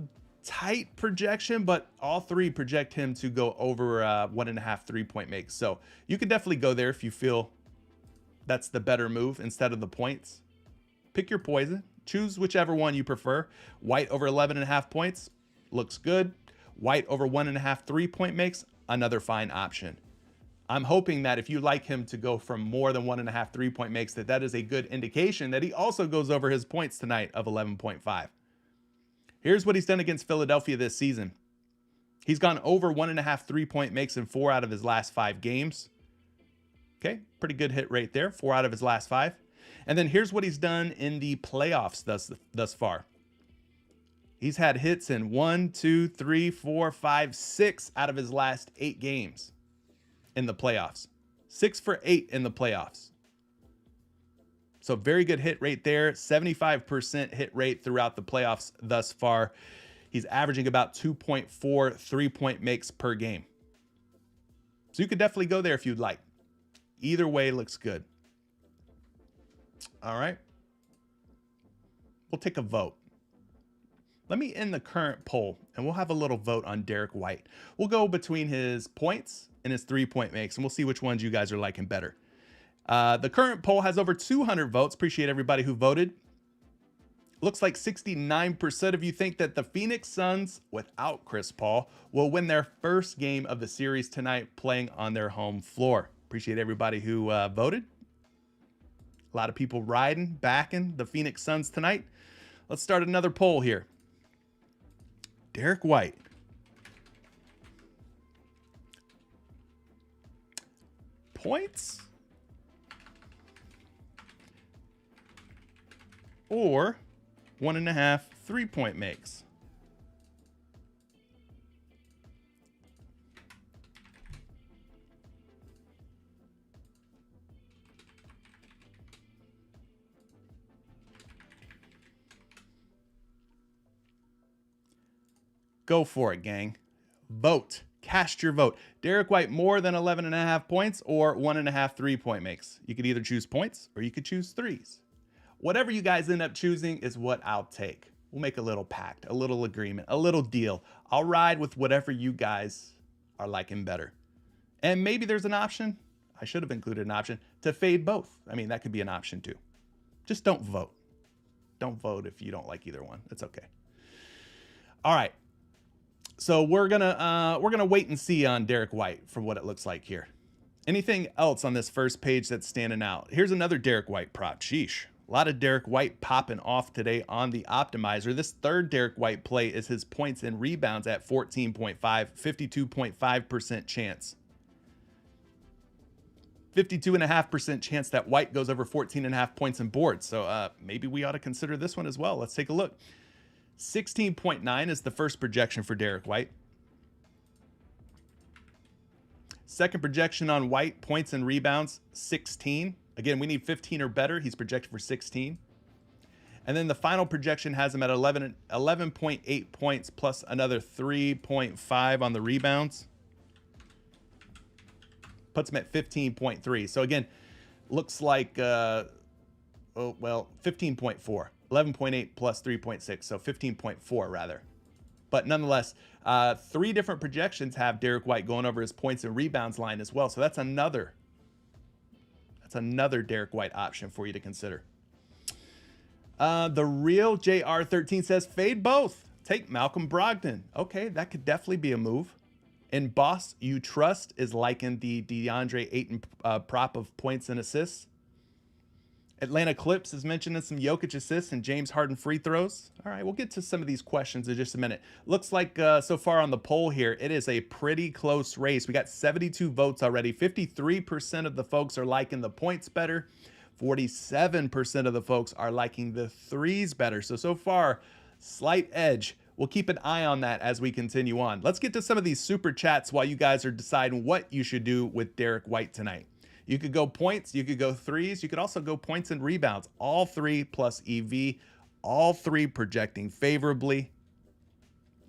tight projection, but all three project him to go over 1.5 3-point makes. So you could definitely go there if you feel that's the better move instead of the points. Pick your poison. Choose whichever one you prefer. White over 11.5 points looks good. White over 1.5 3-point makes, another fine option. I'm hoping that if you like him to go from more than 1.5 3-point makes, that is a good indication that he also goes over his points tonight of 11.5. Here's what he's done against Philadelphia this season. He's gone over 1.5 3-point makes in 4 out of his last 5 games. Okay, pretty good hit rate there, 4 out of his last 5. And then here's what he's done in the playoffs thus far. He's had hits in 1, 2, 3, 4, 5, 6 out of his last 8 games in the playoffs. 6 for 8 in the playoffs. So very good hit rate there. 75% hit rate throughout the playoffs thus far. He's averaging about 2.4 3-point makes per game. So you could definitely go there if you'd like. Either way looks good. All right. We'll take a vote. Let me end the current poll and we'll have a little vote on Derek White. We'll go between his points and his 3-point makes, and we'll see which ones you guys are liking better. The current poll has over 200 votes. Appreciate everybody who voted. Looks like 69% of you think that the Phoenix Suns, without Chris Paul, will win their first game of the series tonight playing on their home floor. Appreciate everybody who voted. A lot of people backing the Phoenix Suns tonight. Let's start another poll here. Derek White. Points or 1.5 3-point makes? Go for it, gang. Vote. Cast your vote. Derek White more than 11.5 points or 1.5 3-point makes. You could either choose points or you could choose threes. Whatever you guys end up choosing is what I'll take. We'll make a little pact, a little agreement, a little deal. I'll ride with whatever you guys are liking better. And maybe there's an option, I should have included an option, to fade both. I mean, that could be an option too. Just don't vote. Don't vote if you don't like either one. It's okay. All right. So we're gonna wait and see on Derek White for what it looks like here. Anything else on this first page that's standing out? Here's another Derek White prop. Sheesh. A lot of Derek White popping off today on the optimizer. This third Derek White play is his points and rebounds at 14.5, 52.5% chance. 52.5% chance that White goes over 14.5 points and boards. So maybe we ought to consider this one as well. Let's take a look. 16.9 is the first projection for Derek White. Second projection on White, points and rebounds, 16. Again, we need 15 or better. He's projected for 16. And then the final projection has him at 11.8 points plus another 3.5 on the rebounds. Puts him at 15.3. So again, looks like, 15.4. 11.8 plus 3.6, so 15.4 rather. But nonetheless, 3 different projections have Derek White going over his points and rebounds line as well. So that's another That's another Derek White option for you to consider. The real JR13 says fade both. Take Malcolm Brogdon. Okay, that could definitely be a move. And Boss You Trust is liking the DeAndre Ayton prop of points and assists. Atlanta Clips is mentioning some Jokic assists and James Harden free throws. All right, we'll get to some of these questions in just a minute. Looks like so far on the poll here, it is a pretty close race. We got 72 votes already. 53% of the folks are liking the points better. 47% of the folks are liking the threes better. So far, slight edge. We'll keep an eye on that as we continue on. Let's get to some of these super chats while you guys are deciding what you should do with Derek White tonight. You could go points, you could go threes, you could also go points and rebounds. All three plus EV, all three projecting favorably.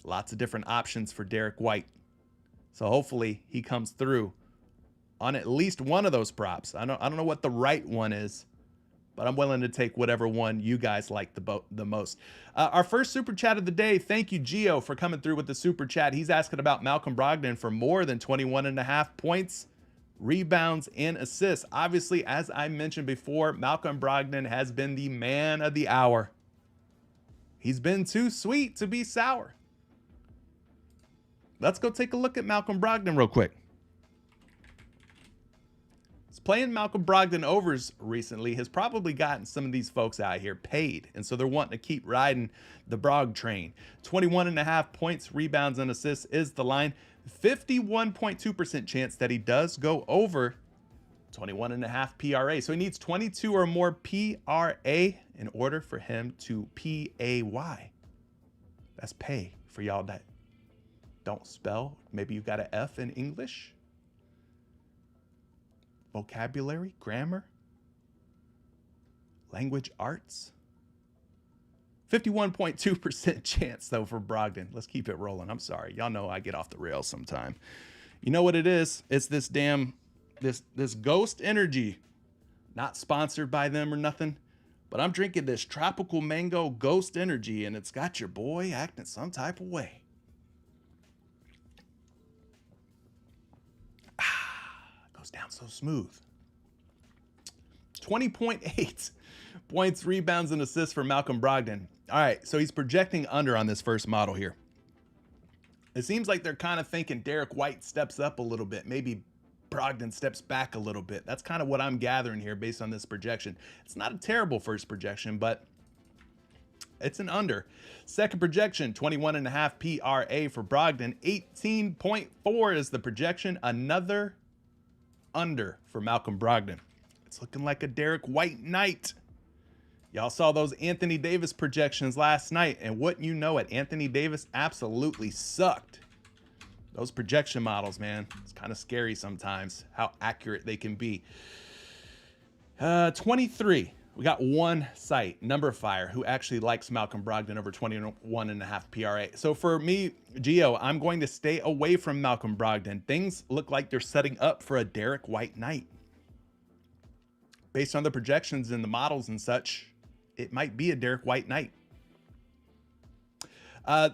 Lots of different options for Derek White. So hopefully he comes through on at least one of those props. I don't know what the right one is, but I'm willing to take whatever one you guys like the most. Our first super chat of the day. Thank you, Gio, for coming through with the super chat. He's asking about Malcolm Brogdon for more than 21.5 points, rebounds, and assists. Obviously, as I mentioned before, Malcolm Brogdon has been the man of the hour. He's been too sweet to be sour. Let's go take a look at Malcolm Brogdon real quick. Playing Malcolm Brogdon overs recently has probably gotten some of these folks out here paid, and so they're wanting to keep riding the Brog train. 21.5 points, rebounds, and assists is the line. 51.2% chance that he does go over 21.5 PRA. So he needs 22 or more PRA in order for him to PAY. That's pay for y'all that don't spell. Maybe you got an F in English. Vocabulary, grammar, language arts. 51.2% chance though for Brogdon. Let's keep it rolling. I'm sorry. Y'all know I get off the rails sometime. You know what it is? It's this damn, this Ghost Energy. Not sponsored by them or nothing, but I'm drinking this tropical mango Ghost Energy and it's got your boy acting some type of way. Down so smooth. 20.8 points, rebounds, and assists for Malcolm Brogdon. All right, so he's projecting under on this first model here. It seems like they're kind of thinking Derek White steps up a little bit. Maybe Brogdon steps back a little bit. That's kind of what I'm gathering here based on this projection. It's not a terrible first projection, but it's an under. Second projection, 21.5 PRA for Brogdon. 18.4 is the projection. Another under for Malcolm Brogdon. It's looking like a Derek White night. Y'all saw those Anthony Davis projections last night, and wouldn't you know it, Anthony Davis absolutely sucked. Those projection models, man, it's kind of scary sometimes how accurate they can be. 23. We got one site, Numberfire, who actually likes Malcolm Brogdon over 21.5 PRA. So for me, Gio, I'm going to stay away from Malcolm Brogdon. Things look like they're setting up for a Derek White night. Based on the projections and the models and such, it might be a Derek White night.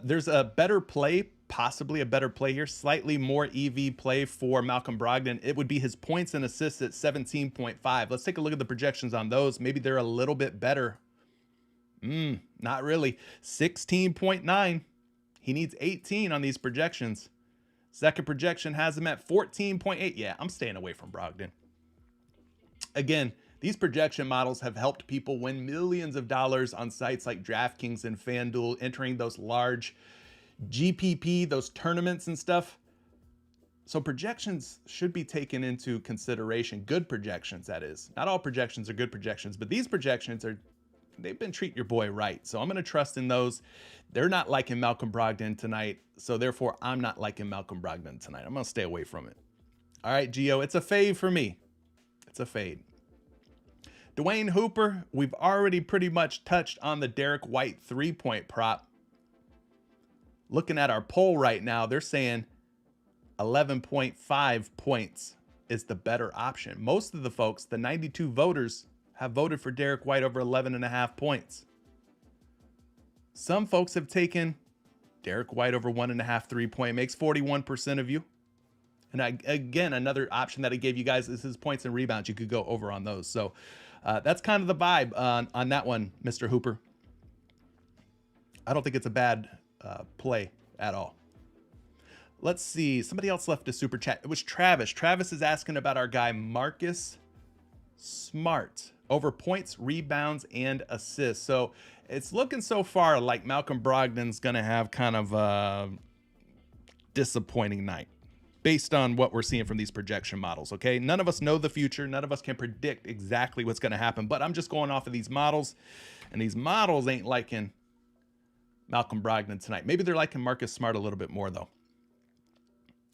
There's a better play, possibly a better play here, slightly more EV play for Malcolm Brogdon. It would be his points and assists at 17.5. Let's take a look at the projections on those. Maybe they're a little bit better. Not really. 16.9. He needs 18 on these projections. Second projection has him at 14.8. Yeah, I'm staying away from Brogdon. Again, these projection models have helped people win millions of dollars on sites like DraftKings and FanDuel, entering those large GPP, those tournaments and stuff. So projections should be taken into consideration. Good projections, that is. Not all projections are good projections, but these projections they've been treating your boy right. So I'm going to trust in those. They're not liking Malcolm Brogdon tonight. So therefore, I'm not liking Malcolm Brogdon tonight. I'm going to stay away from it. All right, Gio, it's a fade for me. It's a fade. Dwayne Hooper, we've already pretty much touched on the Derek White 3-point prop. Looking at our poll right now, they're saying 11.5 points is the better option. Most of the folks, the 92 voters, have voted for Derek White over 11.5 points. Some folks have taken Derek White over 1.5 3-point, makes 41% of you. And again, another option that I gave you guys is his points and rebounds. You could go over on those. So that's kind of the vibe on that one, Mr. Hooper. I don't think it's a bad play at all. Let's see. Somebody else left a super chat. It was Travis. Travis is asking about our guy Marcus Smart over points, rebounds, and assists. So it's looking so far like Malcolm Brogdon's going to have kind of a disappointing night based on what we're seeing from these projection models. Okay, none of us know the future. None of us can predict exactly what's going to happen, but I'm just going off of these models, and these models ain't liking Malcolm Brogdon tonight. Maybe they're liking Marcus Smart a little bit more, though.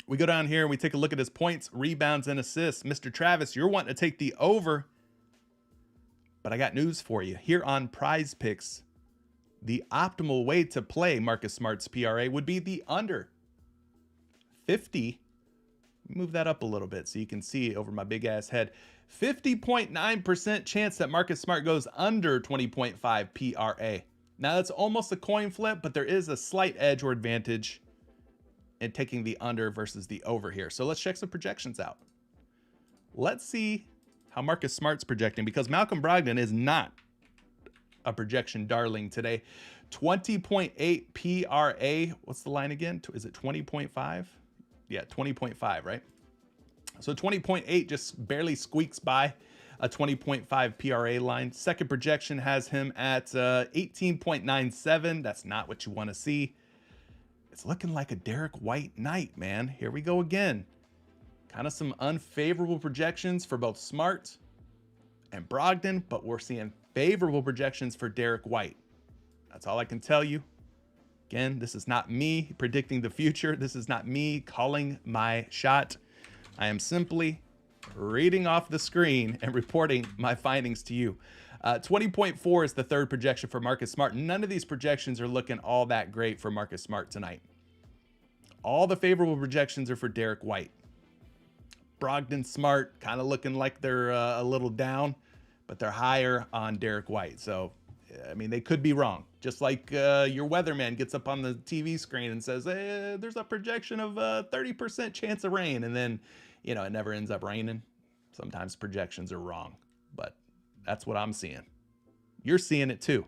We go down here and we take a look at his points, rebounds, and assists. Mr. Travis, you're wanting to take the over, but I got news for you. Here on PrizePicks, the optimal way to play Marcus Smart's PRA would be the under 50. Move that up a little bit so you can see over my big ass head. 50.9% chance that Marcus Smart goes under 20.5 PRA. Now that's almost a coin flip, but there is a slight edge or advantage in taking the under versus the over here. So let's check some projections out. Let's see how Marcus Smart's projecting, because Malcolm Brogdon is not a projection darling today. 20.8 PRA. What's the line again? Is it 20.5? Yeah, 20.5, right? So 20.8 just barely squeaks by a 20.5 PRA line. Second projection has him at 18.97. That's not what you want to see. It's looking like a Derek White night, man. Here we go again. Kind of some unfavorable projections for both Smart and Brogdon, but we're seeing favorable projections for Derek White. That's all I can tell you. Again, this is not me predicting the future. This is not me calling my shot. I am simply reading off the screen and reporting my findings to you. 20.4 is the third projection for Marcus Smart. None of these projections are looking all that great for Marcus Smart tonight. All the favorable projections are for Derek White. Brogdon, Smart, kind of looking like they're a little down, but they're higher on Derek White. So, I mean, they could be wrong. Just like your weatherman gets up on the TV screen and says, hey, there's a projection of 30% chance of rain. And then, you know, it never ends up raining. Sometimes projections are wrong, but that's what I'm seeing. You're seeing it too.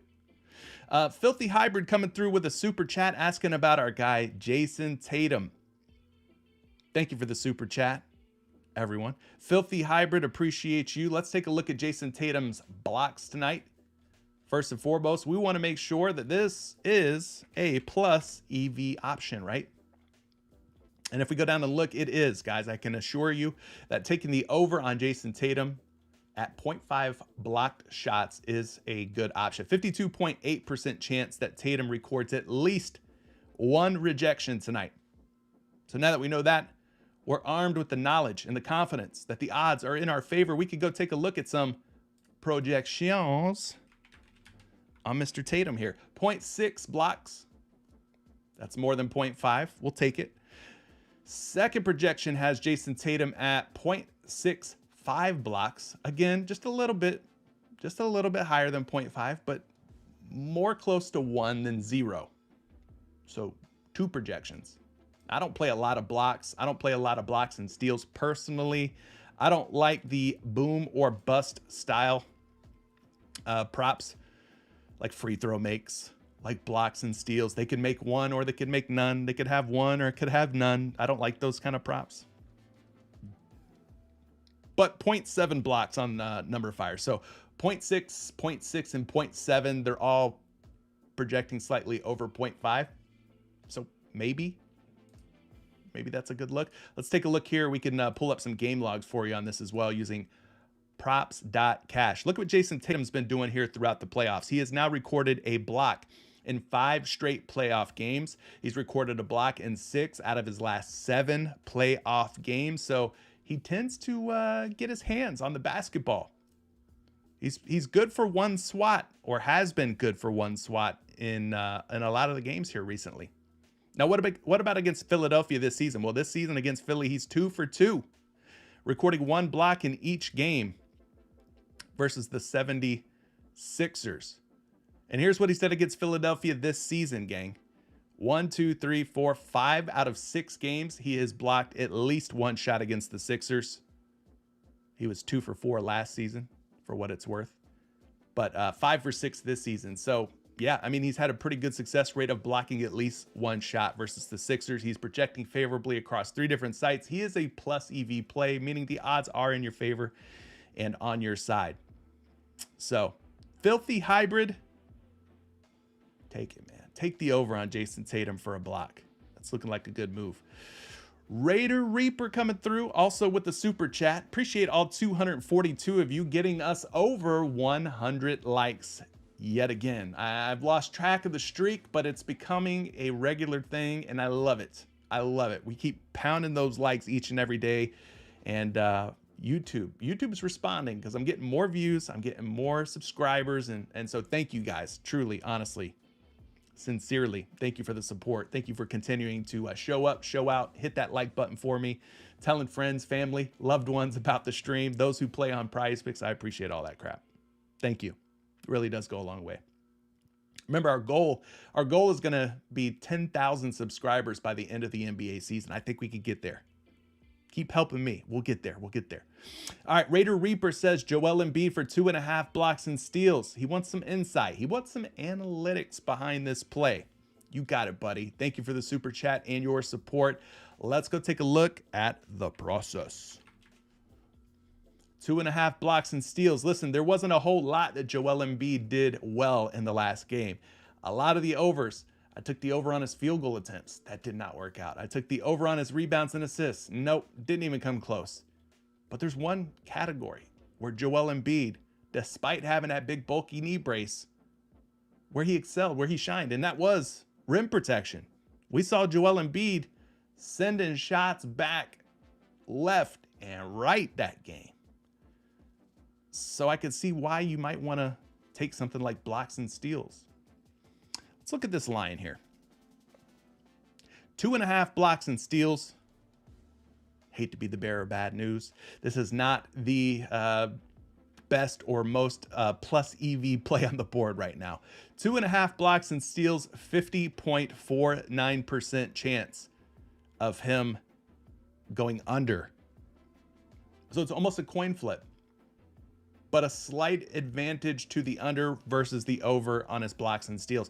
Filthy Hybrid coming through with a super chat asking about our guy, Jason Tatum. Thank you for the super chat, everyone. Filthy Hybrid, appreciate you. Let's take a look at Jason Tatum's blocks tonight. First and foremost, we want to make sure that this is a plus EV option, right? And if we go down and look, it is, guys. I can assure you that taking the over on Jason Tatum at 0.5 blocked shots is a good option. 52.8% chance that Tatum records at least one rejection tonight. So now that we know that, we're armed with the knowledge and the confidence that the odds are in our favor. We could go take a look at some projections on Mr. Tatum here. 0.6 blocks. That's more than 0.5. We'll take it. Second projection has Jason Tatum at 0.65 blocks. Again, just a little bit higher than 0.5, but more close to 1 than 0. So 2 projections. I don't play a lot of blocks. I don't play a lot of blocks and steals personally. I don't like the boom or bust style props like free throw makes, like blocks and steals. They can make one or they could make none. They could have one or could have none. I don't like those kind of props. But 0.7 blocks on number fire. So 0.6, 0.6, and 0.7, they're all projecting slightly over 0.5. So maybe that's a good look. Let's take a look here. We can pull up some game logs for you on this as well using props.cash. Look what Jason Tatum's been doing here throughout the playoffs. He has now recorded a block in 5 straight playoff games. He's recorded a block in 6 out of his last 7 playoff games. So he tends to get his hands on the basketball. He's good for one swat, or has been good for one swat in a lot of the games here recently. Now, what about against Philadelphia this season? Well, this season against Philly, he's 2 for 2, recording 1 block in each game versus the 76ers. And here's what he said against Philadelphia this season, gang. 1, 2, 3, 4, 5 out of 6 games, he has blocked at least one shot against the Sixers. He was 2 for 4 last season, for what it's worth. But 5 for 6 this season. So, yeah, I mean, he's had a pretty good success rate of blocking at least one shot versus the Sixers. He's projecting favorably across 3 different sites. He is a plus EV play, meaning the odds are in your favor and on your side. So, filthy hybrid. Take it, man. Take the over on Jason Tatum for a block. That's looking like a good move. Raider Reaper coming through, also with the super chat. Appreciate all 242 of you getting us over 100 likes yet again. I've lost track of the streak, but it's becoming a regular thing, and I love it. I love it. We keep pounding those likes each and every day, and YouTube's responding because I'm getting more views, I'm getting more subscribers, and so thank you guys, truly, honestly. Sincerely, thank you for the support. Thank you for continuing to show up, show out, hit that like button for me, telling friends, family, loved ones about the stream, those who play on PrizePicks. I appreciate all that crap. Thank you. It really does go a long way. Remember, our goal is going to be 10,000 subscribers by the end of the NBA season. I think we could get there. Keep helping me. We'll get there. We'll get there. All right. Raider Reaper says Joel Embiid for 2.5 blocks and steals. He wants some insight. He wants some analytics behind this play. You got it, buddy. Thank you for the super chat and your support. Let's go take a look at the process. 2.5 blocks and steals. Listen, there wasn't a whole lot that Joel Embiid did well in the last game. A lot of the overs. I took the over on his field goal attempts. That did not work out. I took the over on his rebounds and assists. Nope, didn't even come close. But there's one category where Joel Embiid, despite having that big bulky knee brace, where he excelled, where he shined, and that was rim protection. We saw Joel Embiid sending shots back left and right that game. So I could see why you might want to take something like blocks and steals. Let's look at this line here. 2.5 blocks and steals. Hate to be the bearer of bad news. This is not the best or most plus EV play on the board right now. 2.5 blocks and steals, 50.49% chance of him going under. So it's almost a coin flip, but a slight advantage to the under versus the over on his blocks and steals.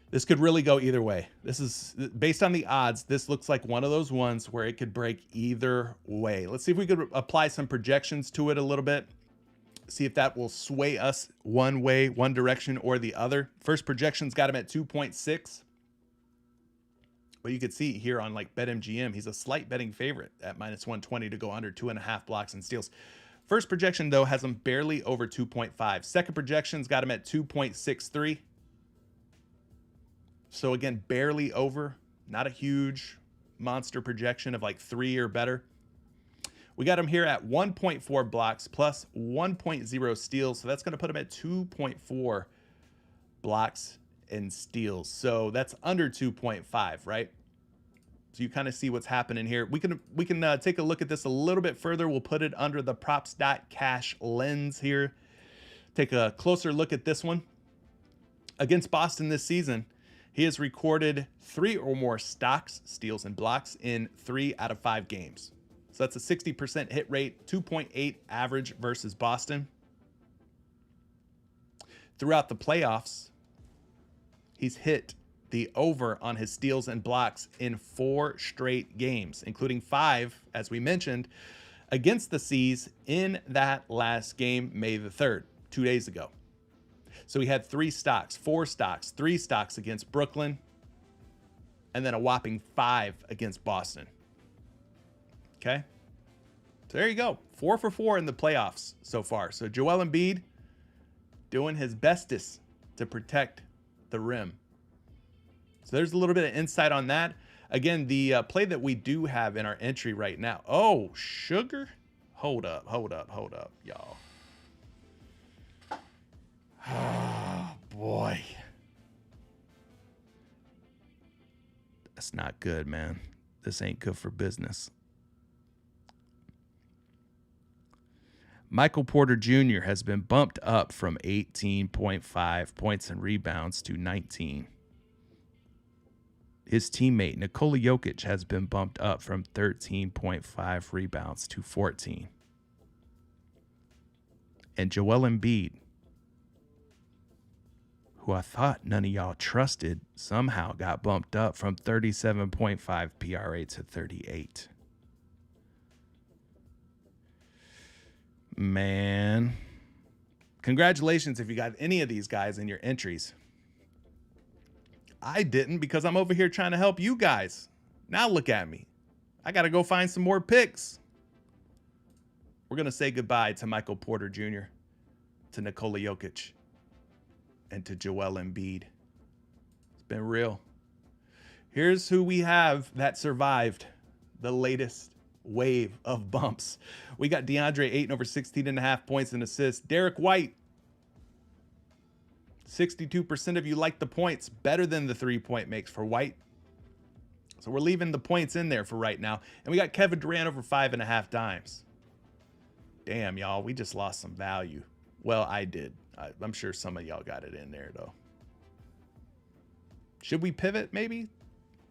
This could really go either way. This is based on the odds. This looks like one of those ones where it could break either way. Let's see if we could apply some projections to it a little bit. See if that will sway us one way, one direction or the other. First projections got him at 2.6. But you could see here on like BetMGM, he's a slight betting favorite at -120 to go under 2.5 blocks and steals. First projection, though, has him barely over 2.5. Second projections got him at 2.63. So again, barely over, not a huge monster projection of like 3 or better. We got him here at 1.4 blocks plus 1.0 steals. So that's going to put him at 2.4 blocks and steals. So that's under 2.5, right? So you kind of see what's happening here. We can take a look at this a little bit further. We'll put it under the props.cash lens here. Take a closer look at this one. Against Boston this season, he has recorded 3 or more stocks, steals, and blocks in 3 out of 5 games. So that's a 60% hit rate, 2.8 average versus Boston. Throughout the playoffs, he's hit the over on his steals and blocks in 4 straight games, including 5, as we mentioned, against the C's in that last game, May the 3rd, 2 days ago. So he had 3 stocks, 4 stocks, 3 stocks against Brooklyn, and then a whopping 5 against Boston. Okay. So there you go. 4 for 4 in the playoffs so far. So Joel Embiid doing his bestest to protect the rim. So there's a little bit of insight on that. Again, the play that we do have in our entry right now. Oh, sugar. Hold up, y'all. Oh, boy. That's not good, man. This ain't good for business. Michael Porter Jr. has been bumped up from 18.5 points and rebounds to 19. his teammate Nikola Jokic has been bumped up from 13.5 rebounds to 14. And Joel Embiid, who I thought none of y'all trusted, somehow got bumped up from 37.5 PRA to 38. Man, congratulations if you got any of these guys in your entries. I didn't because I'm over here trying to help you guys. Now look at me. I got to go find some more picks. We're going to say goodbye to Michael Porter Jr., to Nikola Jokic, and to Joel Embiid. It's been real. Here's who we have that survived the latest wave of bumps. We got DeAndre Ayton over 16.5 points and assists. Derek White, 62% of you like the points, better than the 3-point makes for White. So we're leaving the points in there for right now. And we got Kevin Durant over 5.5 dimes. Damn, y'all, we just lost some value. Well, I did. I'm sure some of y'all got it in there, though. Should we pivot, maybe?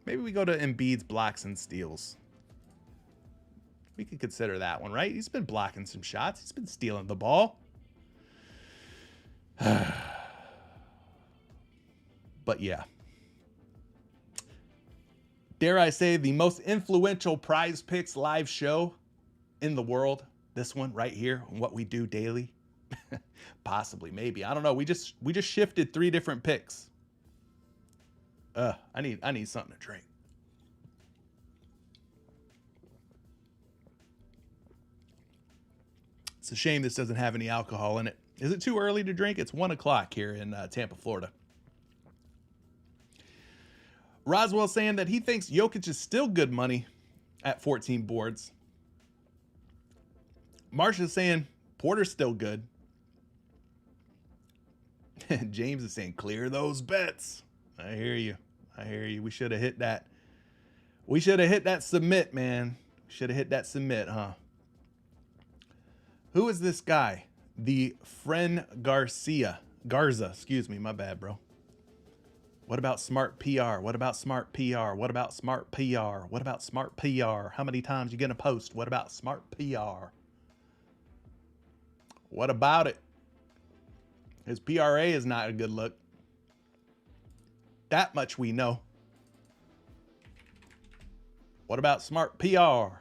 Maybe we go to Embiid's blocks and steals. We could consider that one, right? He's been blocking some shots. He's been stealing the ball. But yeah. Dare I say the most influential PrizePicks live show in the world. This one right here, what we do daily. Possibly, maybe. I don't know. We just shifted 3 different picks. I need something to drink. It's a shame this doesn't have any alcohol in it. Is it too early to drink? It's 1 o'clock here in Tampa, Florida. Roswell saying that he thinks Jokic is still good money at 14 boards. Marsha's saying Porter's still good. James is saying clear those bets. I hear you. We should have hit that. We should have hit that submit, man. Should have hit that submit, huh? Who is this guy? The Fren Garza, excuse me, my bad, bro. What about smart PR? What about smart PR? What about smart PR? What about smart PR? How many times you gonna post? What about smart PR? What about it? His PRA is not a good look. That much we know. What about smart PR?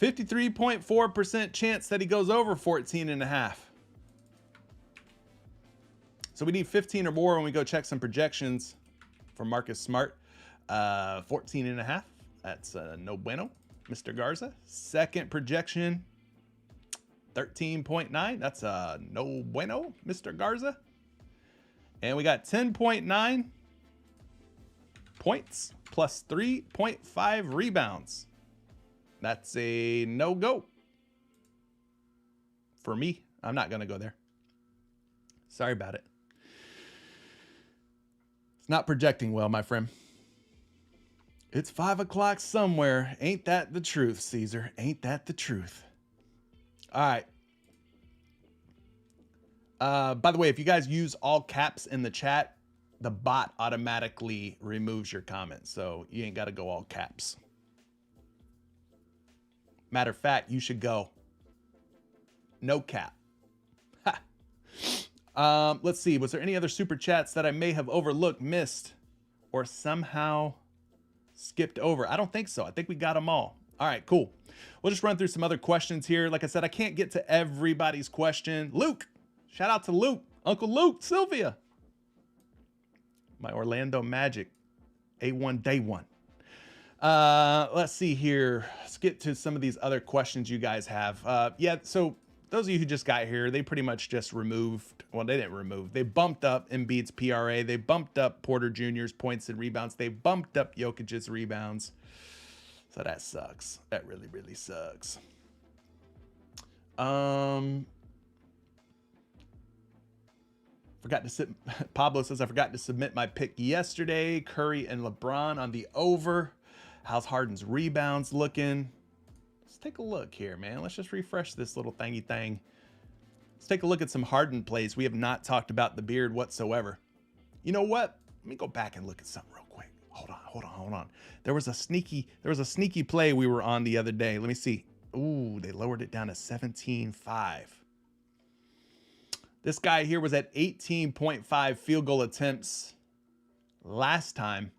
53.4% chance that he goes over 14.5. So we need 15 or more when we go check some projections for Marcus Smart. 14.5. That's no bueno, Mr. Garza. Second projection, 13.9. That's no bueno, Mr. Garza. And we got 10.9 points plus 3.5 rebounds. That's a no-go for me. I'm not going to go there. Sorry about it. It's not projecting well, my friend. It's 5 o'clock somewhere. Ain't that the truth, Caesar? Ain't that the truth? All right. By the way, if you guys use all caps in the chat, the bot automatically removes your comments. So you ain't got to go all caps. Matter of fact, you should go no cap. Let's see. Was there any other super chats that I may have overlooked, missed, or somehow skipped over? I don't think so. I think we got them all. All right, cool. We'll just run through some other questions here. Like I said, I can't get to everybody's question. Luke, shout out to Luke. Uncle Luke, Sylvia. My Orlando Magic. A1 day one. Let's see here. Let's get to some of these other questions you guys have. Yeah, so those of you who just got here, they pretty much just removed, well, they didn't remove, they bumped up Embiid's PRA, they bumped up Porter Jr.'s points and rebounds, they bumped up Jokic's rebounds. So that sucks. That really, really sucks. Pablo says, I forgot to submit my pick yesterday. Curry and LeBron on the over. How's Harden's rebounds looking? Let's take a look here, man. Let's just refresh this little thingy thing. Let's take a look at some Harden plays. We have not talked about the beard whatsoever. You know what? Let me go back and look at something real quick. Hold on. There was a sneaky play we were on the other day. Let me see. Ooh, they lowered it down to 17.5. This guy here was at 18.5 field goal attempts last time.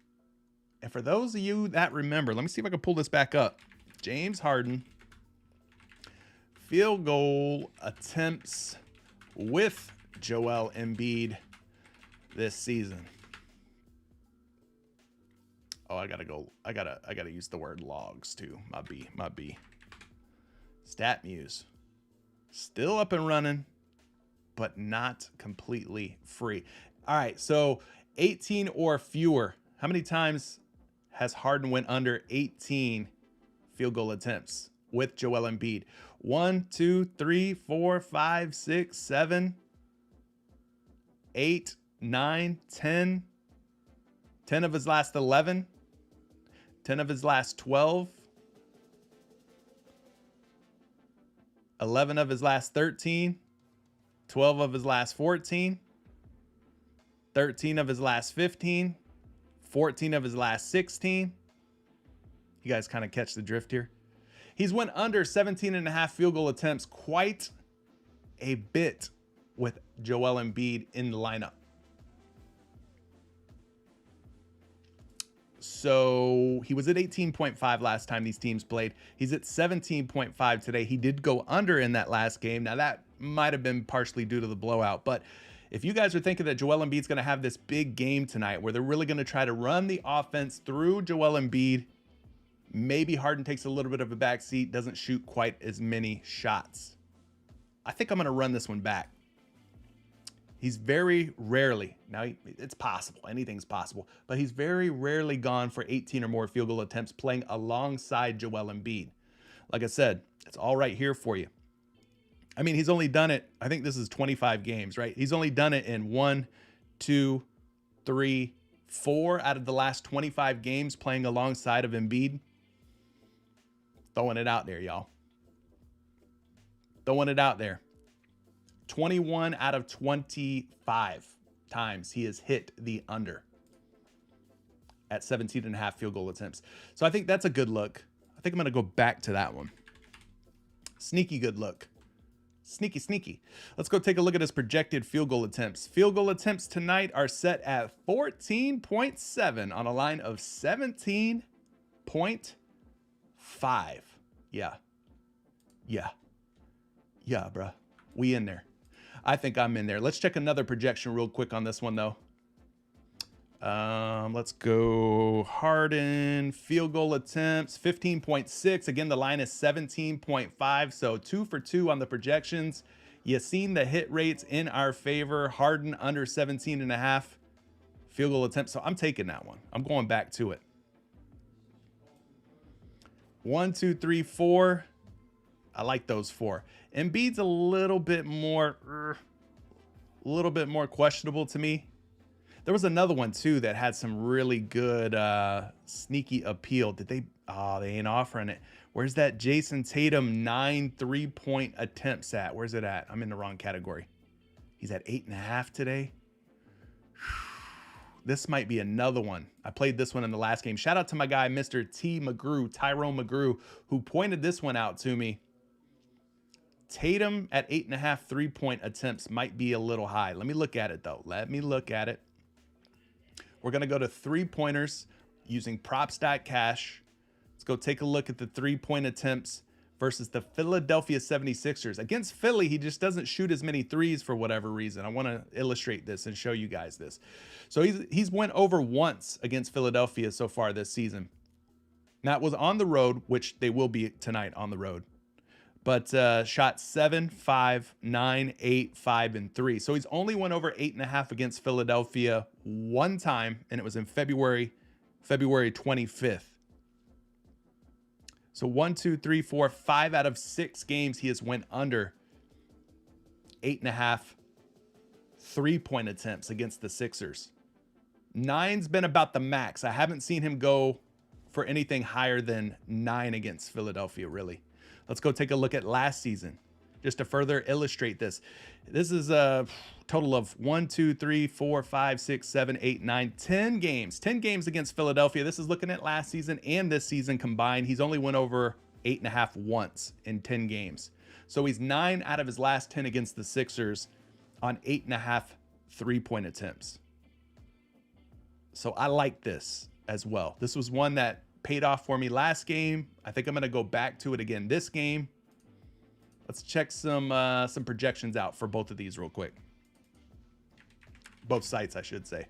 And for those of you that remember, let me see if I can pull this back up. James Harden, field goal attempts with Joel Embiid this season. Oh, I gotta use the word logs too. My B. StatMuse. Still up and running, but not completely free. All right, so 18 or fewer. How many times has Harden went under 18 field goal attempts with Joel Embiid? 1, 2, 3, 4, 5, 6, 7, 8, 9, 10. 10 of his last 11. 10 of his last 12. 11 of his last 13. 12 of his last 14. 13 of his last 15. 14 of his last 16. You guys kind of catch the drift here. He's went under 17.5 field goal attempts quite a bit with Joel Embiid in the lineup. So he was at 18.5 last time these teams played. He's at 17.5 today. He did go under in that last game. Now that might have been partially due to the blowout, but if you guys are thinking that Joel Embiid's going to have this big game tonight where they're really going to try to run the offense through Joel Embiid, maybe Harden takes a little bit of a back seat, doesn't shoot quite as many shots. I think I'm going to run this one back. He's very rarely, now it's possible, anything's possible, but he's very rarely gone for 18 or more field goal attempts playing alongside Joel Embiid. Like I said, it's all right here for you. I mean, he's only done it, I think this is 25 games, right? He's only done it in 1, 2, 3, 4 out of the last 25 games playing alongside of Embiid. Throwing it out there, y'all. Throwing it out there. 21 out of 25 times he has hit the under at 17.5 field goal attempts. So I think that's a good look. I think I'm going to go back to that one. Sneaky good look. Sneaky. Let's go take a look at his projected field goal attempts. Field goal attempts tonight are set at 14.7 on a line of 17.5. Yeah, bruh. We in there. I think I'm in there. Let's check another projection real quick on this one, though. Let's go Harden. Field goal attempts, 15.6. Again, the line is 17.5, so 2 for 2 on the projections. You seen the hit rates in our favor. Harden under 17.5 field goal attempts, so I'm taking that one. I'm going back to it. 1, 2, 3, 4. I like those 4. Embiid's a little bit more questionable to me. There was another one too that had some really good sneaky appeal. Did they? Oh, they ain't offering it. Where's that Jason Tatum 9 3-point attempts at? Where's it at? I'm in the wrong category. He's at 8.5 today. This might be another one. I played this one in the last game. Shout out to my guy, Mr. Tyrone McGrew, who pointed this one out to me. Tatum at 8.5 3-point attempts might be a little high. Let me look at it, though. Let me look at it. We're going to go to 3-pointers using props.cash. Let's go take a look at the 3-point attempts versus the Philadelphia 76ers. Against Philly, he just doesn't shoot as many threes for whatever reason. I want to illustrate this and show you guys this. So he's went over once against Philadelphia so far this season. That was on the road, which they will be tonight on the road. But shot 7, 5, 9, 8, 5, and 3. So he's only went over 8.5 against Philadelphia one time, and it was in February 25th. So 1, 2, 3, 4, 5 out of 6 games he has went under 8.5 3-point attempts against the Sixers. 9's been about the max. I haven't seen him go for anything higher than 9 against Philadelphia, really. Let's go take a look at last season. just to further illustrate this. This is a total of 1, 2, 3, 4, 5, 6, 7, 8, 9, 10 games. 10 games against Philadelphia. This is looking at last season and this season combined. He's only went over 8.5 once in 10 games. So he's 9 out of his last 10 against the Sixers on 8.5 3-point attempts. So I like this as well. This was one that paid off for me last game. I think I'm going to go back to it again this game. Let's check some projections out for both of these real quick. Both sites, I should say.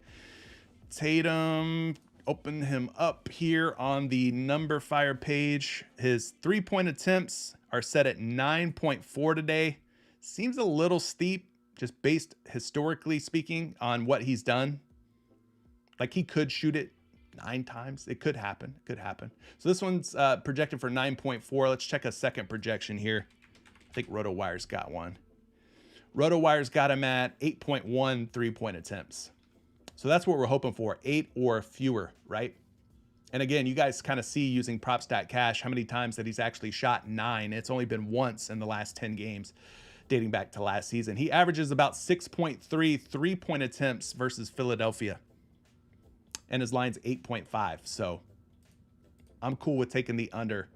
Tatum, open him up here on the number fire page. His 3-point attempts are set at 9.4 today. Seems a little steep, just based historically speaking on what he's done. Like he could shoot it 9 times. It could happen. It could happen. So this one's projected for 9.4. Let's check a second projection here. I think RotoWire's got one. RotoWire's got him at 8.1 3-point attempts. So that's what we're hoping for, 8 or fewer, right? And again, you guys kind of see using PropStatCash how many times that he's actually shot 9. It's only been once in the last 10 games dating back to last season. He averages about 6.3 3-point attempts versus Philadelphia. And his line's 8.5. So I'm cool with taking the under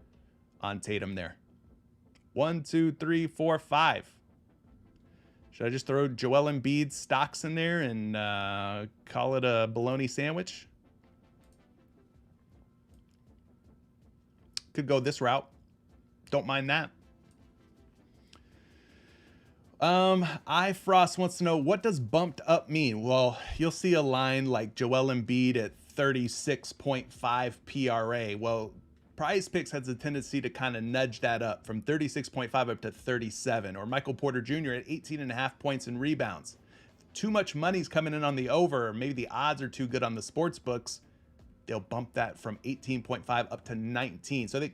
on Tatum there. 1, 2, 3, 4, 5. Should I just throw Joel Embiid's stocks in there and call it a bologna sandwich? Could go this route. Don't mind that. iFrost wants to know, what does bumped up mean? Well, you'll see a line like Joel Embiid at 36.5 PRA. Well, PrizePicks has a tendency to kind of nudge that up from 36.5 up to 37, or Michael Porter Jr. at 18.5 points and rebounds. Too much money's coming in on the over, or maybe the odds are too good on the sports books. They'll bump that from 18.5 up to 19. So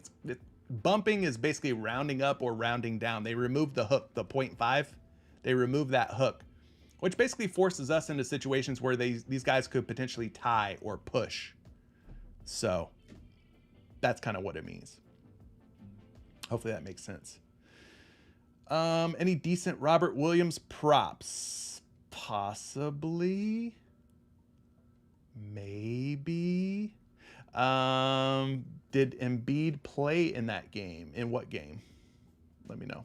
bumping is basically rounding up or rounding down. They remove the hook, the 0.5. They remove that hook, which basically forces us into situations where these guys could potentially tie or push. So that's kind of what it means. Hopefully that makes sense. Any decent Robert Williams props? Possibly. Maybe. Did Embiid play in that game? In what game? Let me know.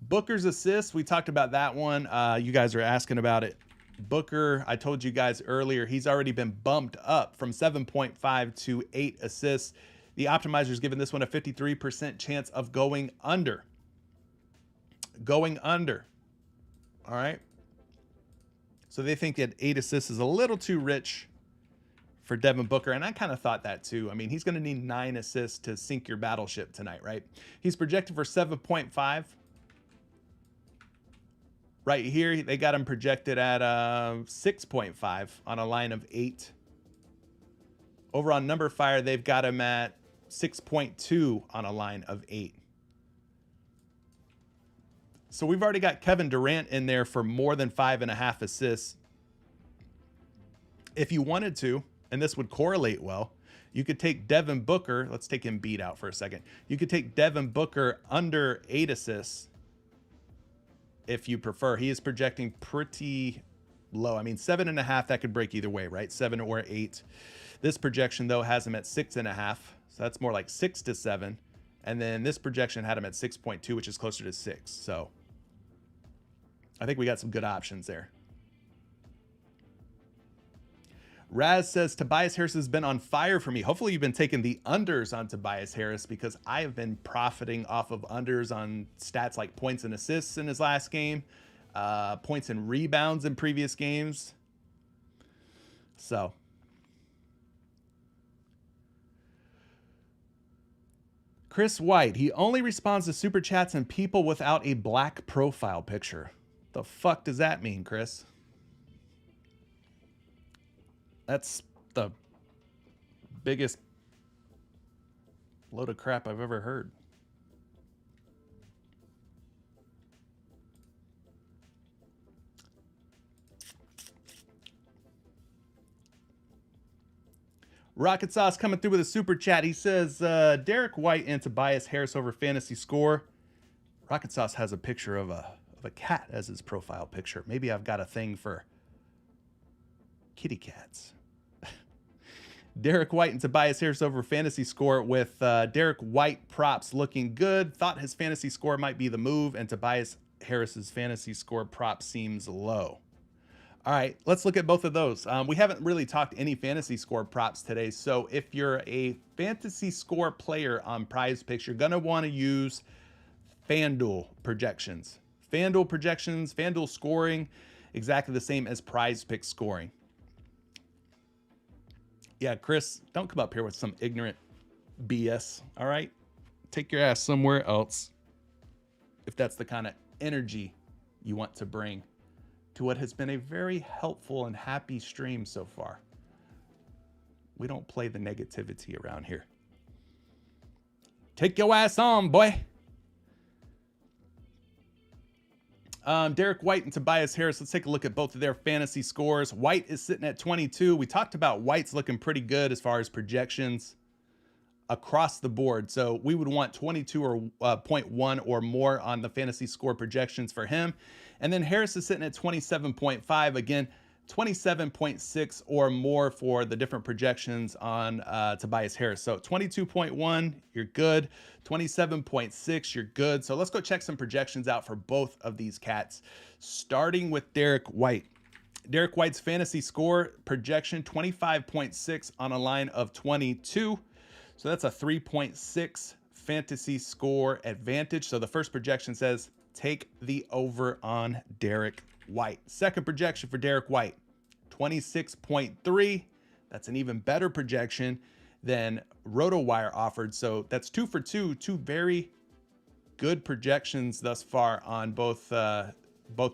Booker's assist, we talked about that one. You guys are asking about it. Booker, I told you guys earlier, he's already been bumped up from 7.5 to 8 assists. The optimizer's given this one a 53% chance of going under. Going under. All right. So they think that 8 assists is a little too rich for Devin Booker, and I kind of thought that too. I mean, he's going to need 9 assists to sink your battleship tonight, right? He's projected for 7.5. Right here, they got him projected at 6.5 on a line of 8. Over on Number Fire, they've got him at 6.2 on a line of 8. So we've already got Kevin Durant in there for more than 5.5 assists. If you wanted to, and this would correlate well, you could take Devin Booker. Let's take Embiid out for a second. You could take Devin Booker under 8 assists if you prefer. He is projecting pretty low. I mean, 7.5, that could break either way, right? 7 or 8. This projection, though, has him at 6.5. So that's more like 6 to 7. And then this projection had him at 6.2, which is closer to 6. So I think we got some good options there. Raz says, Tobias Harris has been on fire for me. Hopefully you've been taking the unders on Tobias Harris, because I have been profiting off of unders on stats like points and assists in his last game, points and rebounds in previous games. So Chris White, he only responds to super chats and people without a black profile picture. The fuck does that mean, Chris? That's the biggest load of crap I've ever heard. Rocket Sauce coming through with a super chat. He says, Derek White and Tobias Harris over fantasy score. Rocket Sauce has a picture of a cat as his profile picture. Maybe I've got a thing for kitty cats. Derek White and Tobias Harris over fantasy score with Derek White props looking good. Thought his fantasy score might be the move, and Tobias Harris's fantasy score prop seems low. All right, let's look at both of those. We haven't really talked any fantasy score props today. So if you're a fantasy score player on PrizePicks, you're going to want to use FanDuel projections. FanDuel scoring, exactly the same as PrizePicks scoring. Yeah, Chris, don't come up here with some ignorant BS, all right? Take your ass somewhere else if that's the kind of energy you want to bring to what has been a very helpful and happy stream so far. We don't play the negativity around here. Take your ass on, boy. Derek White and Tobias Harris, let's take a look at both of their fantasy scores. White is sitting at 22. We talked about White's looking pretty good as far as projections across the board. So we would want 22 or 0.1 or more on the fantasy score projections for him. And then Harris is sitting at 27.5. Again, 27.6 or more for the different projections on Tobias Harris. So 22.1, you're good. 27.6, you're good. So let's go check some projections out for both of these cats, starting with Derek White. Derek White's fantasy score projection, 25.6 on a line of 22. So that's a 3.6 fantasy score advantage. So the first projection says take the over on Derek White. Second projection for Derek White, 26.3. That's an even better projection than RotoWire offered. So that's 2 for 2, two very good projections thus far on both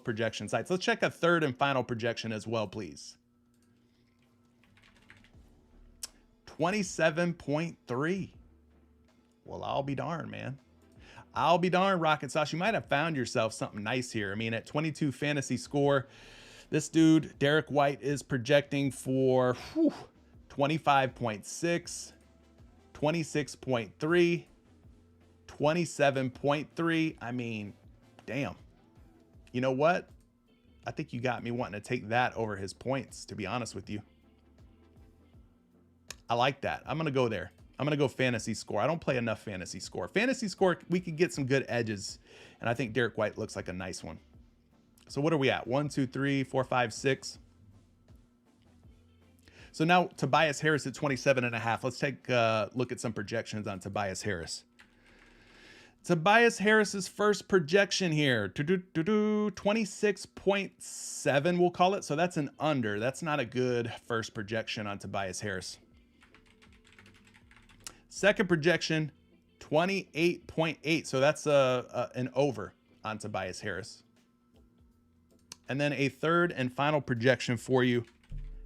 projection sites. Let's check a third and final projection as well, please. 27.3. Well, I'll be darned, man. I'll be darned, Rocket Sauce. You might have found yourself something nice here. I mean, at 22 fantasy score, this dude, Derek White, is projecting for 25.6, 26.3, 27.3. I mean, damn. You know what? I think you got me wanting to take that over his points, to be honest with you. I like that. I'm going to go there. I'm going to go fantasy score. I don't play enough fantasy score. Fantasy score, we could get some good edges, and I think Derek White looks like a nice one. So what are we at? 1, 2, 3, 4, 5, 6. So now Tobias Harris at 27.5. Let's take a look at some projections on Tobias Harris. Tobias Harris's first projection here, 26.7, we'll call it. So that's an under. That's not a good first projection on Tobias Harris. Second projection, 28.8. So that's an over on Tobias Harris. And then a third and final projection for you.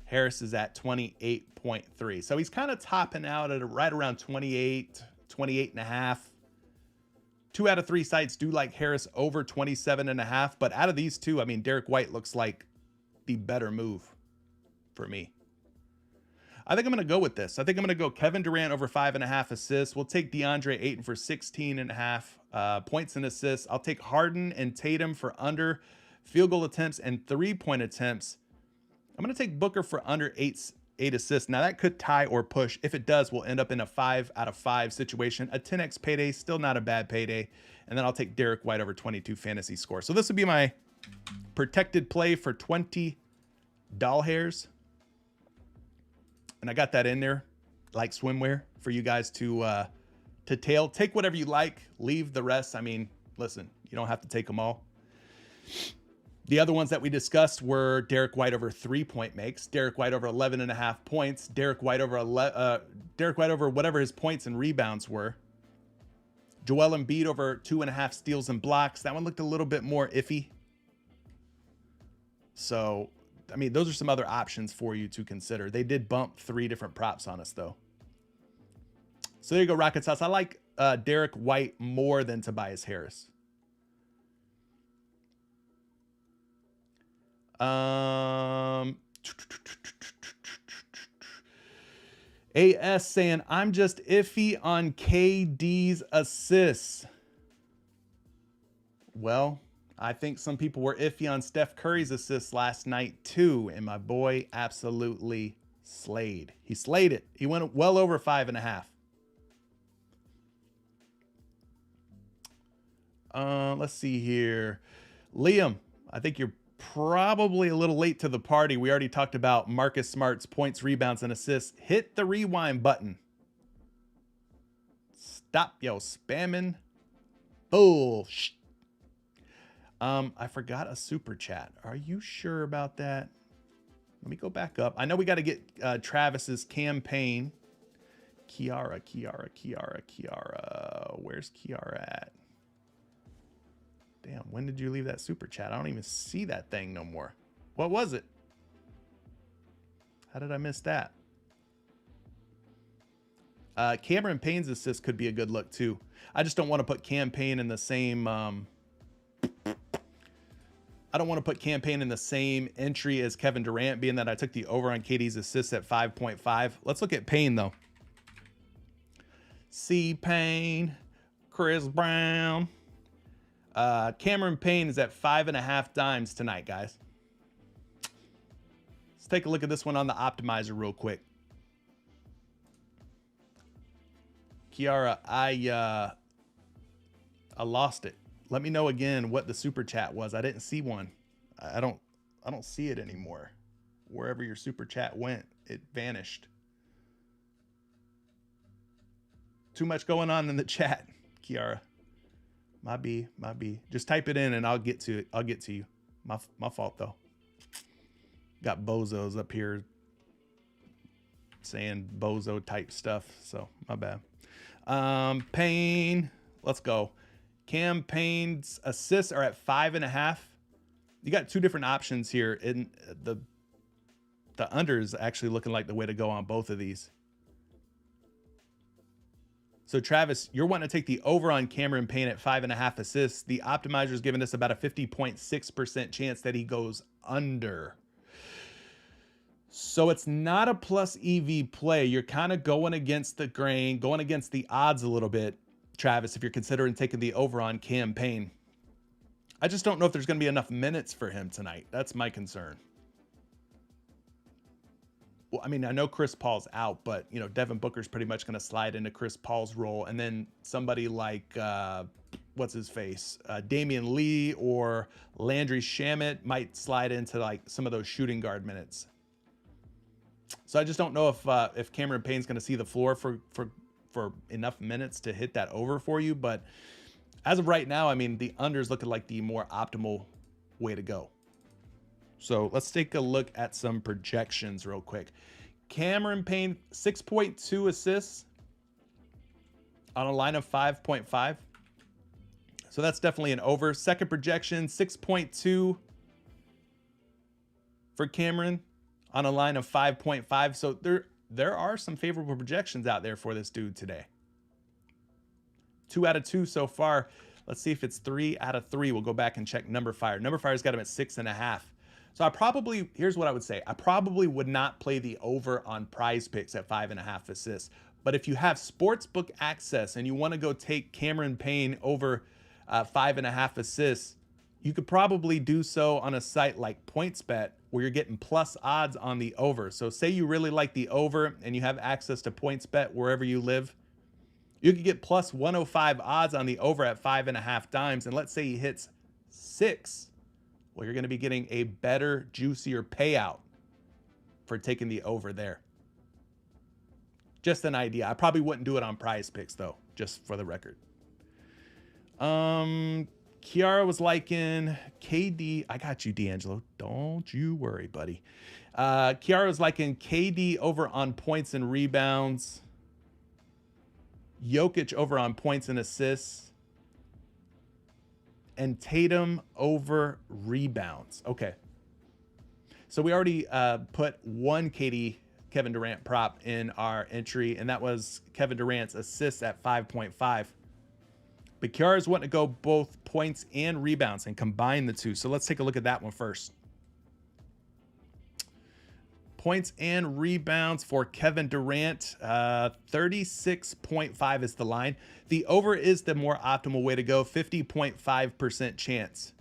Harris is at 28.3. So he's kind of topping out at right around 28, 28.5. 2 out of 3 sites do like Harris over 27.5. But out of these two, I mean, Derek White looks like the better move for me. I think I'm going to go with this. I think I'm going to go Kevin Durant over 5.5 assists. We'll take DeAndre Ayton for 16.5 points and assists. I'll take Harden and Tatum for under field goal attempts and 3-point attempts. I'm going to take Booker for under 8 assists. Now that could tie or push. If it does, we'll end up in a 5 out of 5 situation. A 10x payday, still not a bad payday. And then I'll take Derek White over 22 fantasy score. So this would be my protected play for 20 doll hairs. And I got that in there like swimwear for you guys to tail. Take whatever you like, leave the rest. I mean, listen, you don't have to take them all. The other ones that we discussed were Derek White over 3-point makes, Derek White over 11.5 points, Derek White over whatever his points and rebounds were. Joel Embiid over 2.5 steals and blocks. That one looked a little bit more iffy. So, I mean, those are some other options for you to consider. They did bump 3 different props on us, though. So there you go, Rocket Sauce. I like Derek White more than Tobias Harris. AS saying, I'm just iffy on KD's assists. Well, I think some people were iffy on Steph Curry's assists last night too, and my boy absolutely slayed. He slayed it. He went well over 5.5. Let's see here. Liam, I think you're probably a little late to the party. We already talked about Marcus Smart's points, rebounds, and assists. Hit the rewind button. Stop yo spamming bullshit. I forgot a super chat. Are you sure about that? Let me go back up. I know we got to get Travis's campaign. Kiara. Where's Kiara at? Damn, when did you leave that super chat? I don't even see that thing no more. What was it? How did I miss that? Cameron Payne's assist could be a good look too. I just don't want to put campaign in the same... I don't want to put campaign in the same entry as Kevin Durant, being that I took the over on KD's assists at 5.5. Let's look at Payne though. C Payne, Chris Brown. Cameron Payne is at 5.5 dimes tonight, guys. Let's take a look at this one on the optimizer real quick. Kiara, I lost it. Let me know again what the super chat was. I didn't see one. I don't see it anymore. Wherever your super chat went, it vanished. Too much going on in the chat, Kiara. My B. Just type it in and I'll get to it. I'll get to you. My fault though. Got bozos up here saying bozo type stuff, so my bad. Payne, let's go. Campaign's assists are at 5.5. You got two different options here. In the under is actually looking like the way to go on both of these. So Travis, you're wanting to take the over on Cameron Payne at 5.5 assists. The optimizer is giving us about a 50.6% chance that he goes under. So it's not a plus EV play. You're kind of going against the grain, going against the odds a little bit, Travis, if you're considering taking the over on Cam Payne. I just don't know if there's going to be enough minutes for him tonight. That's my concern. Well, I mean, I know Chris Paul's out, but, you know, Devin Booker's pretty much going to slide into Chris Paul's role. And then somebody like, what's his face? Damian Lee or Landry Shamet might slide into like some of those shooting guard minutes. So I just don't know if Cameron Payne's going to see the floor for enough minutes to hit that over for you. But as of right now, I mean, the under is looking like the more optimal way to go. So let's take a look at some projections real quick. Cameron Payne, 6.2 assists on a line of 5.5. So that's definitely an over. Second projection, 6.2 for Cameron on a line of 5.5. So there are some favorable projections out there for this dude today. 2 out of 2 so far. Let's see if it's 3 out of 3. We'll go back and check Number Fire. Number Fire's got him at 6.5. So here's what I would say. I probably would not play the over on PrizePicks at 5.5 assists. But if you have sportsbook access and you want to go take Cameron Payne over 5.5 assists, you could probably do so on a site like PointsBet where you're getting plus odds on the over. So say you really like the over and you have access to PointsBet wherever you live, you could get plus 105 odds on the over at 5.5 dimes. And let's say he hits 6. Well, you're going to be getting a better, juicier payout for taking the over there. Just an idea. I probably wouldn't do it on PrizePicks though, just for the record. Kiara was liking KD. I got you, D'Angelo. Don't you worry, buddy. Kiara was liking KD over on points and rebounds. Jokic over on points and assists. And Tatum over rebounds. Okay. So we already put one KD Kevin Durant prop in our entry, and that was Kevin Durant's assists at 5.5. But Kiara's wanting to go both points and rebounds and combine the two. So let's take a look at that one first. Points and rebounds for Kevin Durant, 36.5 is the line. The over is the more optimal way to go, 50.5% chance.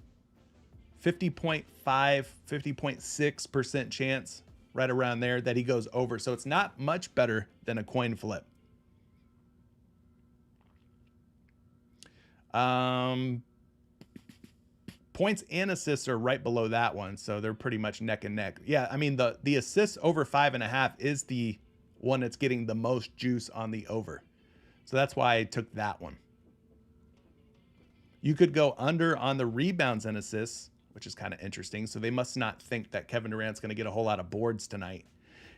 50.5, 50.6% chance, right around there, that he goes over. So it's not much better than a coin flip. Points and assists are right below that one, so they're pretty much neck and neck. Yeah, I mean, the assists over 5.5 is the one that's getting the most juice on the over. So that's why I took that one. You could go under on the rebounds and assists, which is kind of interesting. So they must not think that Kevin Durant's going to get a whole lot of boards tonight.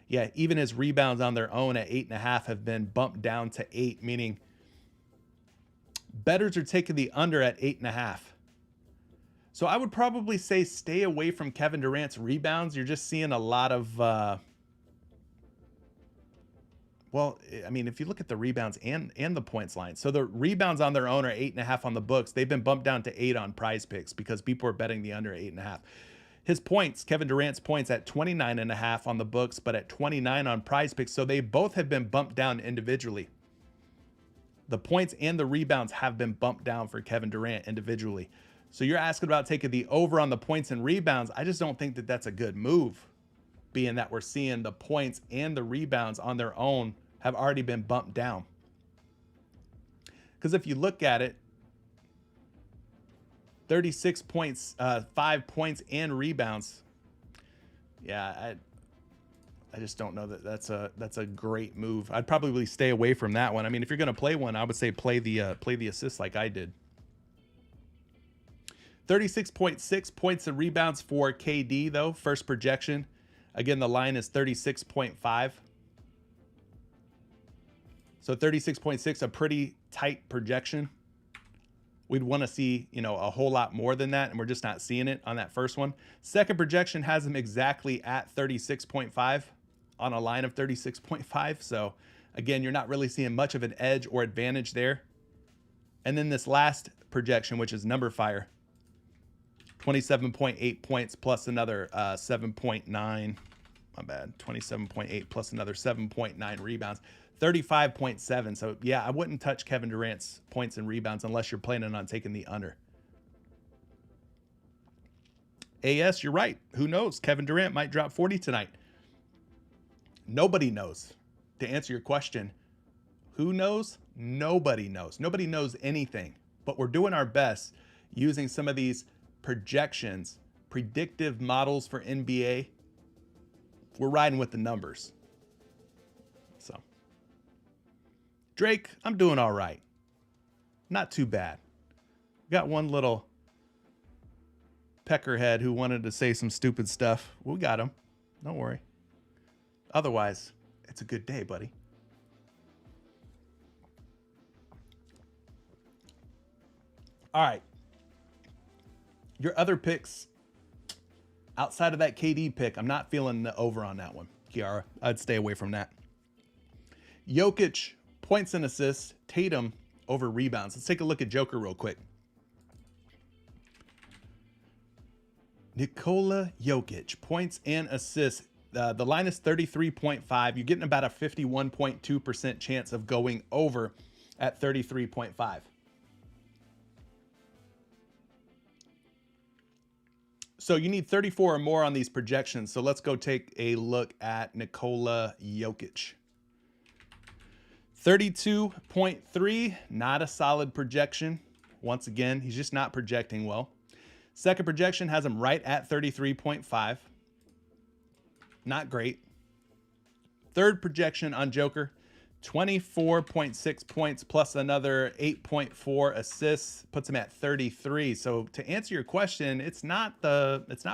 Yeah, even his rebounds on their own at 8.5 have been bumped down to 8, meaning bettors are taking the under at 8.5. So I would probably say stay away from Kevin Durant's rebounds. You're just seeing a lot of, well, I mean, if you look at the rebounds and the points line. So the rebounds on their own are 8.5 on the books. They've been bumped down to 8 on PrizePicks because people are betting the under 8.5. His points, Kevin Durant's points at 29.5 on the books, but at 29 on PrizePicks. So they both have been bumped down individually. The points and the rebounds have been bumped down for Kevin Durant individually. So you're asking about taking the over on the points and rebounds. I just don't think that that's a good move, being that we're seeing the points and the rebounds on their own have already been bumped down. Because if you look at it, 36 points, 5 points and rebounds. Yeah, I just don't know that that's a great move. I'd probably stay away from that one. I mean, if you're going to play one, I would say play the assist like I did. 36.6 points and rebounds for KD, though. First projection. Again, the line is 36.5. So 36.6, a pretty tight projection. We'd want to see, a whole lot more than that, and we're just not seeing it on that first one. Second projection has him exactly at 36.5 on a line of 36.5. So, again, you're not really seeing much of an edge or advantage there. And then this last projection, which is number fire. 27.8 points plus another 7.9. My bad. 27.8 plus another 7.9 rebounds. 35.7. So, yeah, I wouldn't touch Kevin Durant's points and rebounds unless you're planning on taking the under. AS, you're right. Who knows? Kevin Durant might drop 40 tonight. Nobody knows. To answer your question, who knows? Nobody knows. Nobody knows anything. But we're doing our best using some of these projections, predictive models for NBA. We're riding with the numbers. So, Drake, I'm doing all right. Not too bad. Got one little peckerhead who wanted to say some stupid stuff. We got him. Don't worry. Otherwise, it's a good day, buddy. All right. Your other picks, outside of that KD pick, I'm not feeling the over on that one, Kiara. I'd stay away from that. Jokic, points and assists. Tatum, over rebounds. Let's take a look at Joker real quick. Nikola Jokic, points and assists. The line is 33.5. You're getting about a 51.2% chance of going over at 33.5. So you need 34 or more on these projections. So let's go take a look at Nikola Jokic. 32.3, not a solid projection. Once again, he's just not projecting well. Second projection has him right at 33.5. Not great. Third projection on Joker, 24.6 points plus another 8.4 assists, puts him at 33. So to answer your question, it's not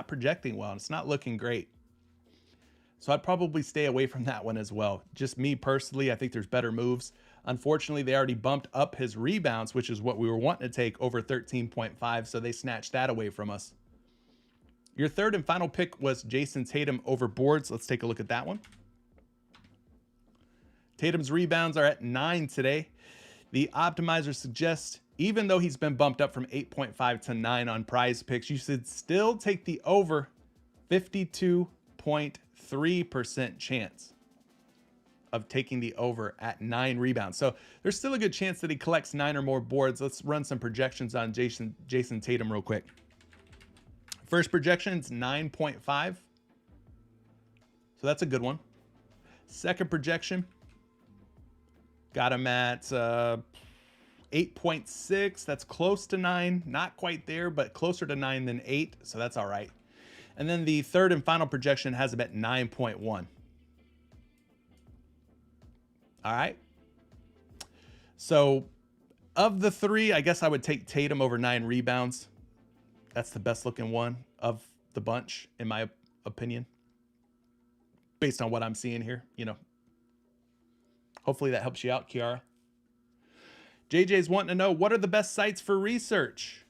projecting well. It's not looking great. So I'd probably stay away from that one as well. Just me personally, I think there's better moves. Unfortunately, they already bumped up his rebounds, which is what we were wanting to take, over 13.5. So they snatched that away from us. Your third and final pick was Jason Tatum over boards. Let's take a look at that one. Tatum's rebounds are at 9 today. The optimizer suggests, even though he's been bumped up from 8.5 to 9 on PrizePicks, you should still take the over 52.3 3% chance of taking the over at 9 rebounds. So there's still a good chance that he collects 9 or more boards. Let's run some projections on Jason Tatum real quick. First projection is 9.5. So that's a good one. Second projection, got him at 8.6. That's close to 9. Not quite there, but closer to 9 than 8. So that's all right. And then the third and final projection has him at 9.1. All right. So of the 3, I guess I would take Tatum over 9 rebounds. That's the best looking one of the bunch, in my opinion, based on what I'm seeing here. You know, hopefully that helps you out, Kiara. JJ's wanting to know, what are the best sites for research?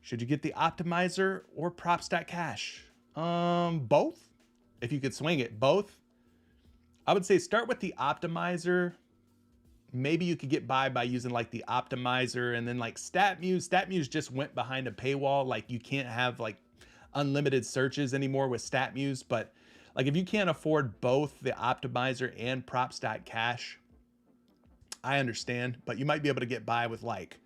Should you get the optimizer or prop.cash? Both. If you could swing it, both. I would say start with the optimizer. Maybe you could get by using like the optimizer, and then like StatMuse. StatMuse just went behind a paywall. Like you can't have like unlimited searches anymore with StatMuse. But like if you can't afford both the optimizer and props.cash, I understand. But you might be able to get by with like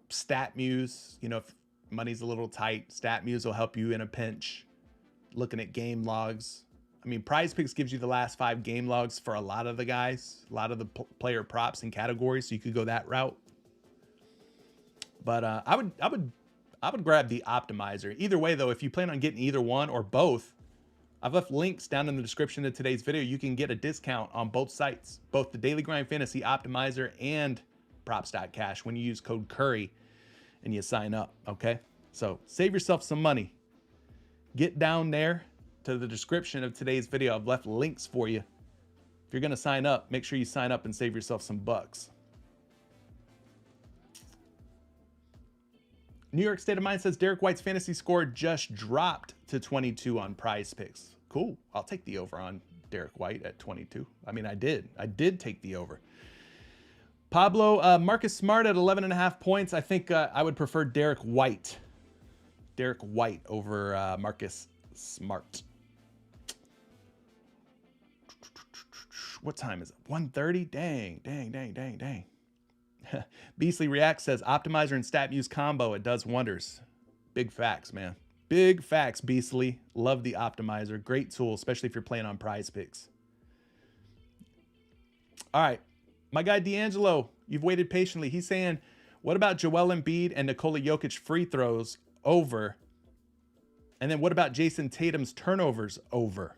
StatMuse. You know, if money's a little tight, StatMuse will help you in a pinch. Looking at game logs. I mean, PrizePicks gives you the last 5 game logs for a lot of the guys, a lot of the player props and categories, so you could go that route. But I would grab the optimizer. Either way, though, if you plan on getting either one or both, I've left links down in the description of today's video. You can get a discount on both sites, both the Daily Grind Fantasy Optimizer and props.cash when you use code Curry and you sign up. Okay, so save yourself some money. Get down there to the description of today's video. I've left links for you. If you're going to sign up, make sure you sign up and save yourself some bucks. New York State of Mind says Derek White's fantasy score just dropped to 22 on PrizePicks. Cool. I'll take the over on Derek White at 22. I mean, I did take the over. Pablo, Marcus Smart at 11.5 points. I think I would prefer Derek White. Derek White over Marcus Smart. What time is it? 1:30? Dang. Beastly React says optimizer and StatMuse combo. It does wonders. Big facts, man. Big facts, Beastly. Love the optimizer. Great tool, especially if you're playing on PrizePicks. All right. My guy D'Angelo, you've waited patiently. He's saying, what about Joel Embiid and Nikola Jokic free throws over? And then what about Jason Tatum's turnovers over?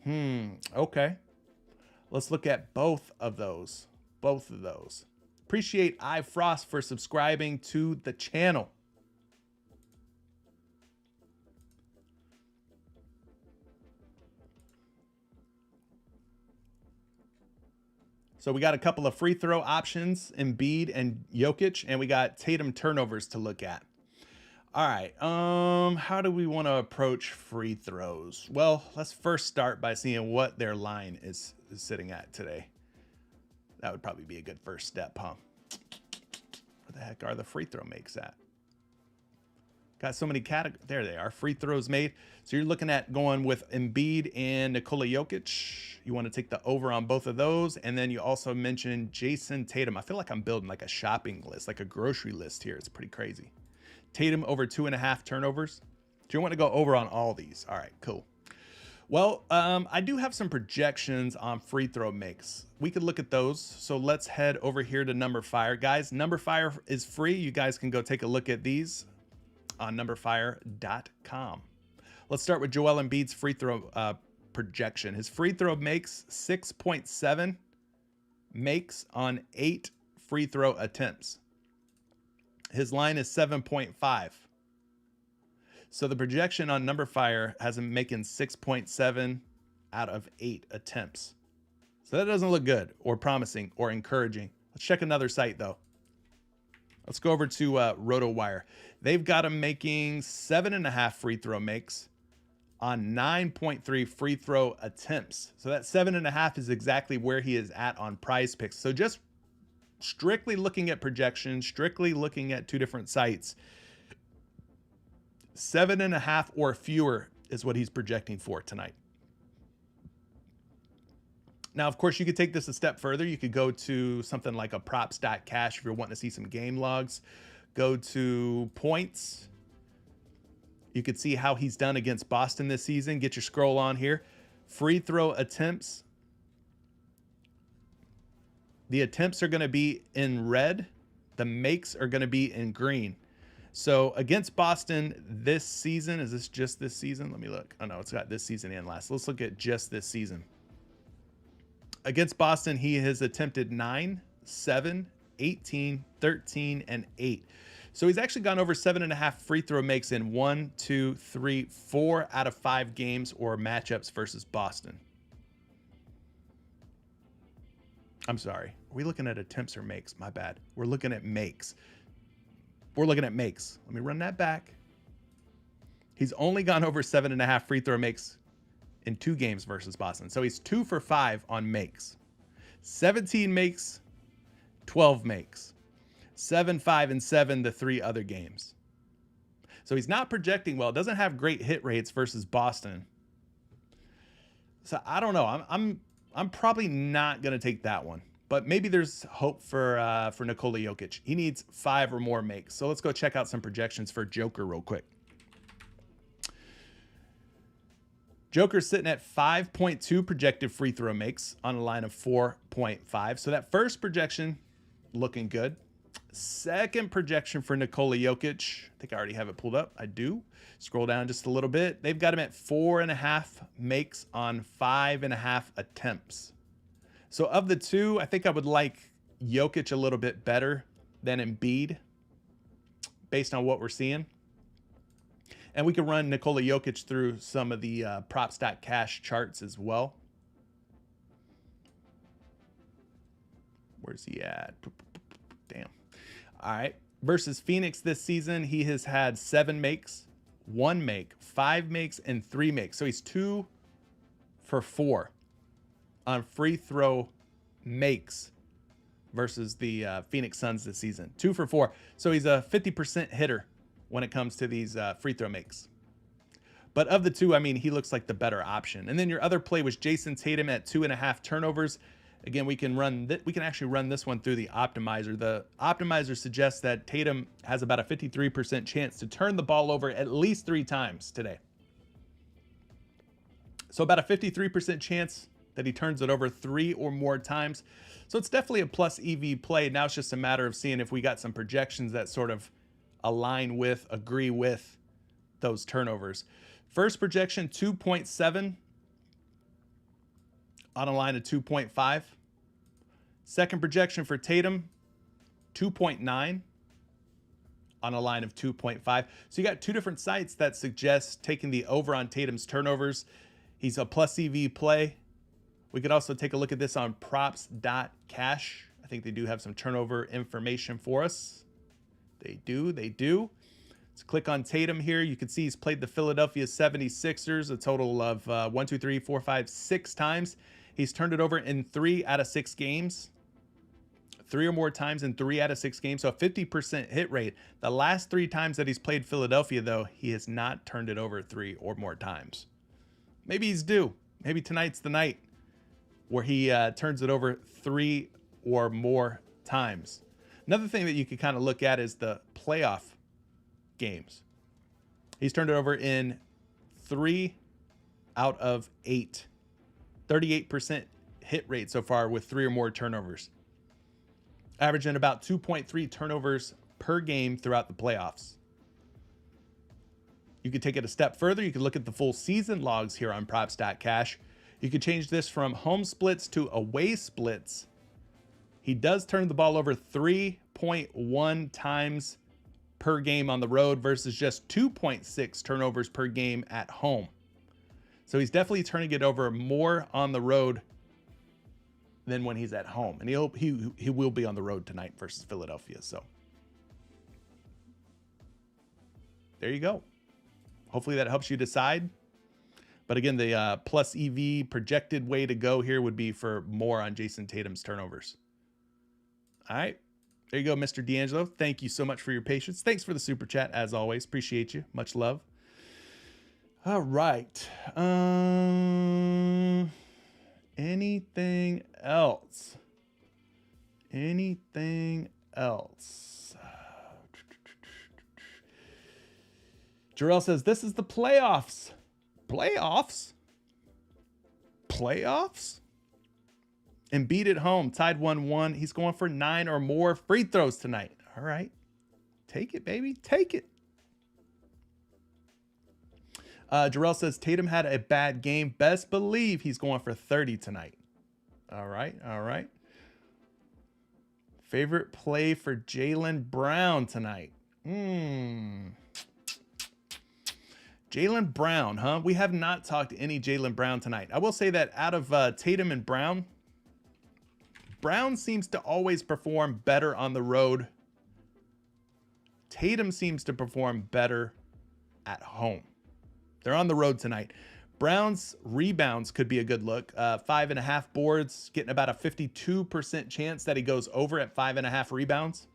Okay. Let's look at both of those. Appreciate iFrost for subscribing to the channel. So we got a couple of free throw options, Embiid and Jokic, and we got Tatum turnovers to look at. All right, how do we want to approach free throws? Well, let's first start by seeing what their line is sitting at today. That would probably be a good first step, huh? Where the heck are the free throw makes at? Got so many categories. There they are, free throws made. So you're looking at going with Embiid and Nikola Jokic. You want to take the over on both of those. And then you also mentioned Jason Tatum. I feel like I'm building like a shopping list, like a grocery list here. It's pretty crazy. Tatum over 2.5 turnovers. Do you want to go over on all these? All right, cool. Well, I do have some projections on free throw makes. We could look at those. So let's head over here to Numberfire. Guys, Numberfire is free. You guys can go take a look at these on numberfire.com. Let's start with Joel Embiid's free throw projection. His free throw makes 6.7 makes on 8 free throw attempts. His line is 7.5. So the projection on Numberfire has him making 6.7 out of 8 attempts. So that doesn't look good or promising or encouraging. Let's check another site though. Let's go over to RotoWire. They've got him making 7.5 free throw makes on 9.3 free throw attempts. So that 7.5 is exactly where he is at on PrizePicks. So just strictly looking at projections, strictly looking at 2 different sites, 7.5 or fewer is what he's projecting for tonight. Now, of course, you could take this a step further. You could go to something like a props.cash if you're wanting to see some game logs. Go to points. You could see how he's done against Boston this season. Get your scroll on here. Free throw attempts. The attempts are going to be in red. The makes are going to be in green. So against Boston this season, is this just this season? Let me look. Oh no, it's got this season and last. Let's look at just this season. Against Boston, he has attempted 9, 7, 18, 13, and 8. So he's actually gone over 7.5 free throw makes in 1, 2, 3, 4 out of 5 games or matchups versus Boston. I'm sorry. Are we looking at attempts or makes? My bad. We're looking at makes. We're looking at makes. Let me run that back. He's only gone over 7.5 free throw makes in 2 games versus Boston. So he's 2 for 5 on makes. 17 makes, 12 makes. 7, 5, and 7 the 3 other games. So he's not projecting well. Doesn't have great hit rates versus Boston. So I don't know. I'm probably not going to take that one. But maybe there's hope for Nikola Jokic. He needs 5 or more makes. So let's go check out some projections for Joker real quick. Joker's sitting at 5.2 projected free throw makes on a line of 4.5. So that first projection looking good. Second projection for Nikola Jokic. I think I already have it pulled up. I do. Scroll down just a little bit. They've got him at 4.5 makes on 5.5 attempts. So of the two, I think I would like Jokic a little bit better than Embiid based on what we're seeing. And we can run Nikola Jokic through some of the props.cash charts as well. Where's he at? Damn. All right. Versus Phoenix this season, he has had 7 makes, 1 make, 5 makes, and 3 makes. So he's 2 for 4 on free throw makes versus the Phoenix Suns this season. 2 for 4. So he's a 50% hitter when it comes to these free throw makes. But of the two, I mean, he looks like the better option. And then your other play was Jason Tatum at 2.5 turnovers. Again, we can actually run this one through the optimizer. The optimizer suggests that Tatum has about a 53% chance to turn the ball over at least 3 times today. So about a 53% chance that he turns it over 3 or more times. So it's definitely a plus EV play. Now it's just a matter of seeing if we got some projections that sort of agree with those turnovers. First projection, 2.7 on a line of 2.5. Second projection for Tatum, 2.9 on a line of 2.5. So you got 2 different sites that suggest taking the over on Tatum's turnovers. He's a plus EV play. We could also take a look at this on props.cash. I think they do have some turnover information for us. They do. Let's click on Tatum here. You can see he's played the Philadelphia 76ers a total of 1, 2, 3, 4, 5, 6 times. He's turned it over in 3 out of 6 games. 3 or more times in 3 out of 6 games. So a 50% hit rate. The last 3 times that he's played Philadelphia, though, he has not turned it over 3 or more times. Maybe he's due. Maybe tonight's the night where he turns it over 3 or more times. Another thing that you could kind of look at is the playoff games. He's turned it over in 3 out of 8. 38% hit rate so far with 3 or more turnovers. Averaging about 2.3 turnovers per game throughout the playoffs. You could take it a step further. You could look at the full season logs here on props.cash. You could change this from home splits to away splits. He does turn the ball over 3.1 times per game on the road versus just 2.6 turnovers per game at home. So he's definitely turning it over more on the road than when he's at home. And he will be on the road tonight versus Philadelphia. So there you go. Hopefully that helps you decide. But again, the plus EV projected way to go here would be for more on Jason Tatum's turnovers. All right. There you go, Mr. D'Angelo. Thank you so much for your patience. Thanks for the super chat, as always. Appreciate you. Much love. All right. Anything else? Anything else? Jarrell says, this is the playoffs. Playoffs? Playoffs? Embiid at home, tied 1-1. He's going for 9 or more free throws tonight. All right. Take it, baby. Take it. Jarrell says, Tatum had a bad game. Best believe he's going for 30 tonight. All right. All right. Favorite play for Jaylen Brown tonight? Jaylen Brown, huh? We have not talked to any Jaylen Brown tonight. I will say that out of Tatum and Brown, Brown seems to always perform better on the road. Tatum seems to perform better at home. They're on the road tonight. Brown's rebounds could be a good look. 5.5 boards, getting about a 52% chance that he goes over at 5.5 rebounds.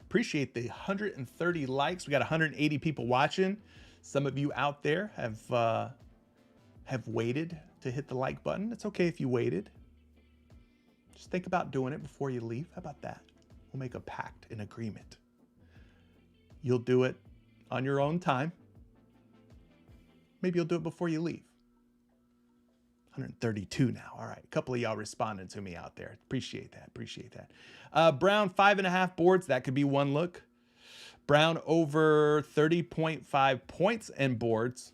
Appreciate the 130 likes. We got 180 people watching. Some of you out there have waited to hit the like button. It's okay if you waited. Just think about doing it before you leave. How about that? We'll make a pact, an agreement. You'll do it on your own time. Maybe you'll do it before you leave. 132 now. All right. A couple of y'all responding to me out there. Appreciate that. Appreciate that. Brown, 5.5 boards. That could be one look. Brown over 30.5 points and boards.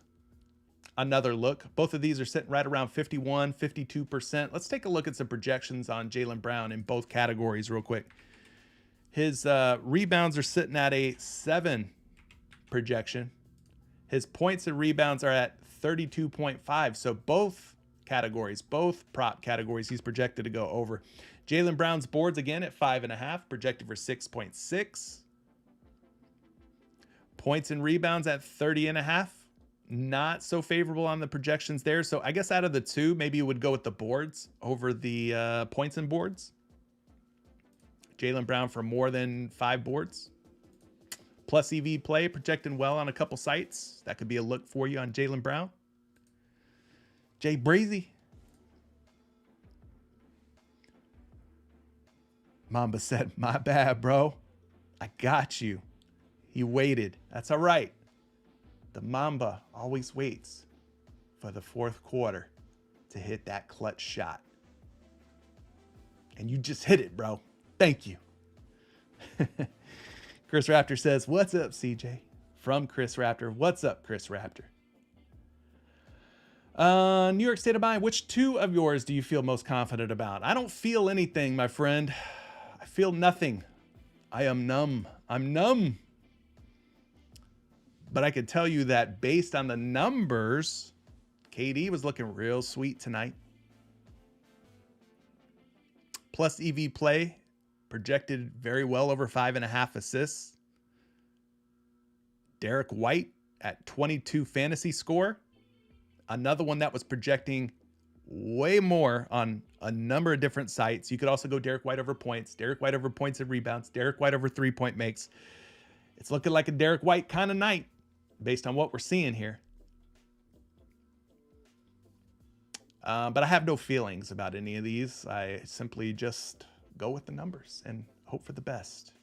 Another look. Both of these are sitting right around 51, 52%. Let's take a look at some projections on Jaylen Brown in both categories real quick. His rebounds are sitting at a 7 projection. His points and rebounds are at 32.5. So both categories, both prop categories, he's projected to go over. Jaylen Brown's boards again at 5.5, projected for 6.6. Points and rebounds at 30.5. Not so favorable on the projections there. So I guess out of the two, maybe you would go with the boards over the points and boards. Jaylen Brown for more than 5 boards. Plus EV play, projecting well on a couple sites. That could be a look for you on Jaylen Brown. Jay Breezy. Mamba said, my bad, bro. I got you. He waited. That's all right. The Mamba always waits for the fourth quarter to hit that clutch shot. And you just hit it, bro. Thank you. Chris Raptor says, what's up, CJ? From Chris Raptor. What's up, Chris Raptor? New York State of Mind, which two of yours do you feel most confident about? I don't feel anything, my friend. I feel nothing. I am numb. I'm numb. But I can tell you that based on the numbers, KD was looking real sweet tonight. Plus EV play, projected very well over 5.5 assists. Derek White at 22 fantasy score. Another one that was projecting way more on a number of different sites. You could also go Derek White over points, Derek White over points and rebounds, Derek White over 3-point makes. It's looking like a Derek White kind of night based on what we're seeing here. But I have no feelings about any of these. I simply just go with the numbers and hope for the best.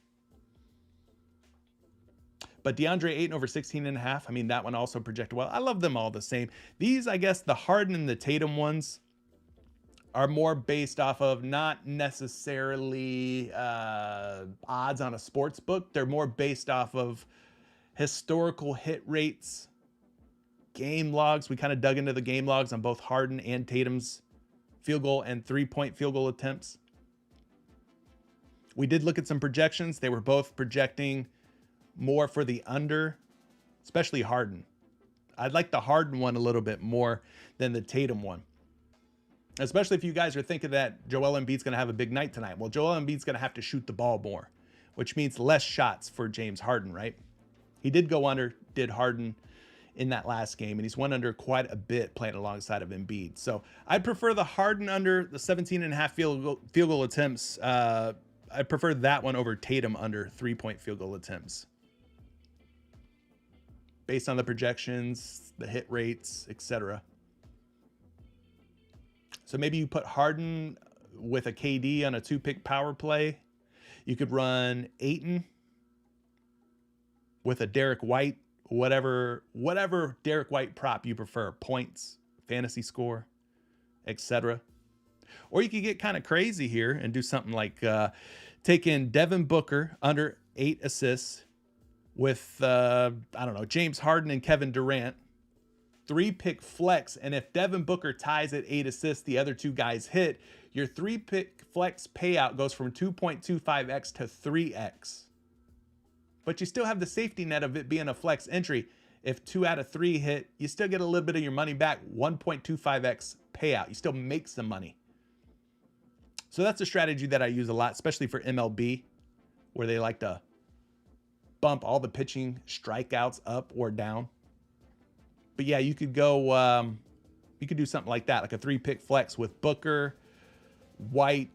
But DeAndre Ayton over 16.5. I mean, that one also projected well. I love them all the same. These, I guess, the Harden and the Tatum ones are more based off of not necessarily odds on a sports book. They're more based off of historical hit rates, game logs. We kind of dug into the game logs on both Harden and Tatum's field goal and 3-point field goal attempts. We did look at some projections. They were both projecting more for the under, especially Harden. I'd like the Harden one a little bit more than the Tatum one, especially if you guys are thinking that Joel Embiid's going to have a big night tonight. Well, Joel Embiid's going to have to shoot the ball more, which means less shots for James Harden, right? He did go under, did Harden in that last game, and he's went under quite a bit playing alongside of Embiid. So I'd prefer the Harden under, the 17.5 field goal attempts. I prefer that one over Tatum under 3-point field goal attempts. based on the projections, the hit rates, etc. So maybe you put Harden with a KD on a 2-pick power play. You could run Ayton with a Derek White, whatever Derek White prop you prefer, points, fantasy score, etc. Or you could get kind of crazy here and do something like take in Devin Booker under 8 assists with, I don't know, James Harden and Kevin Durant. 3-pick flex, and if Devin Booker ties at 8 assists, the other 2 guys hit, your 3-pick flex payout goes from 2.25x to 3x. But you still have the safety net of it being a flex entry. If 2 out of 3 hit, you still get a little bit of your money back, 1.25x payout. You still make some money. So that's a strategy that I use a lot, especially for MLB, where they like to bump all the pitching strikeouts up or down. But yeah, you could go, you could do something like that, like a 3-pick flex with Booker, White,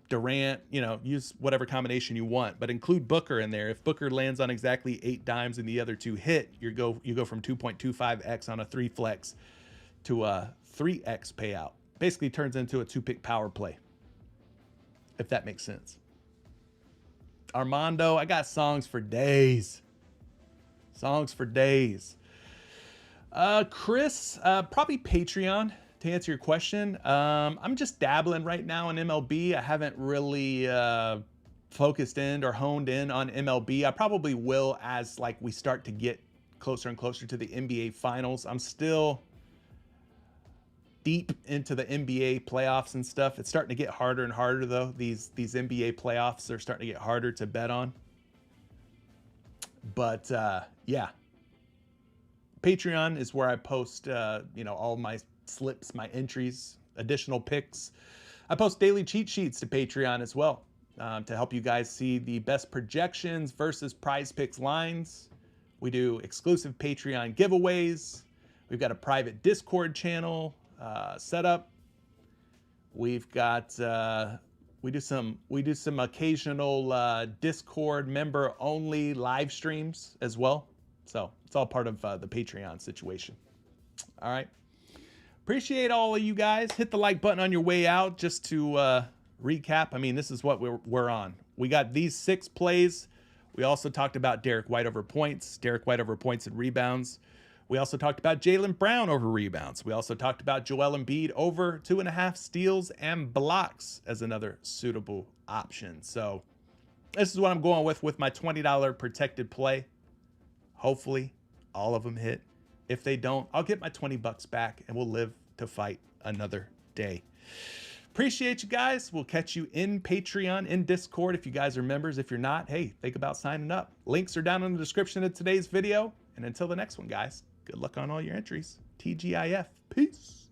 Durant, you know, use whatever combination you want, but include Booker in there. If Booker lands on exactly 8 dimes and the other 2 hit, you go from 2.25x on a 3 flex to a 3x payout. Basically turns into a 2-pick power play, if that makes sense. Armando, I got songs for days. Songs for days. Chris, probably Patreon to answer your question. I'm just dabbling right now in MLB. I haven't really focused in or honed in on MLB. I probably will as like we start to get closer and closer to the NBA finals. I'm still deep into the NBA playoffs and stuff. It's starting to get harder and harder though. These NBA playoffs are starting to get harder to bet on. But yeah. Patreon is where I post, you know, all my slips, my entries, additional picks. I post daily cheat sheets to Patreon as well to help you guys see the best projections versus PrizePicks lines. We do exclusive Patreon giveaways. We've got a private Discord channel set up. We've got we do some occasional Discord member only live streams as well. So it's all part of the Patreon situation. All right. Appreciate all of you guys. Hit the like button on your way out. Just to recap, I mean, this is what we're on. We got these 6 plays. We also talked about Derek White over points, and rebounds. We also talked about Jaylen Brown over rebounds. We also talked about Joel Embiid over 2.5 steals and blocks as another suitable option. So this is what I'm going with my $20 protected play. Hopefully all of them hit. If they don't, I'll get my 20 bucks back and we'll live to fight another day. Appreciate you guys. We'll catch you in Patreon, in Discord if you guys are members. If you're not, hey, think about signing up. Links are down in the description of today's video. And until the next one, guys, good luck on all your entries. TGIF. Peace.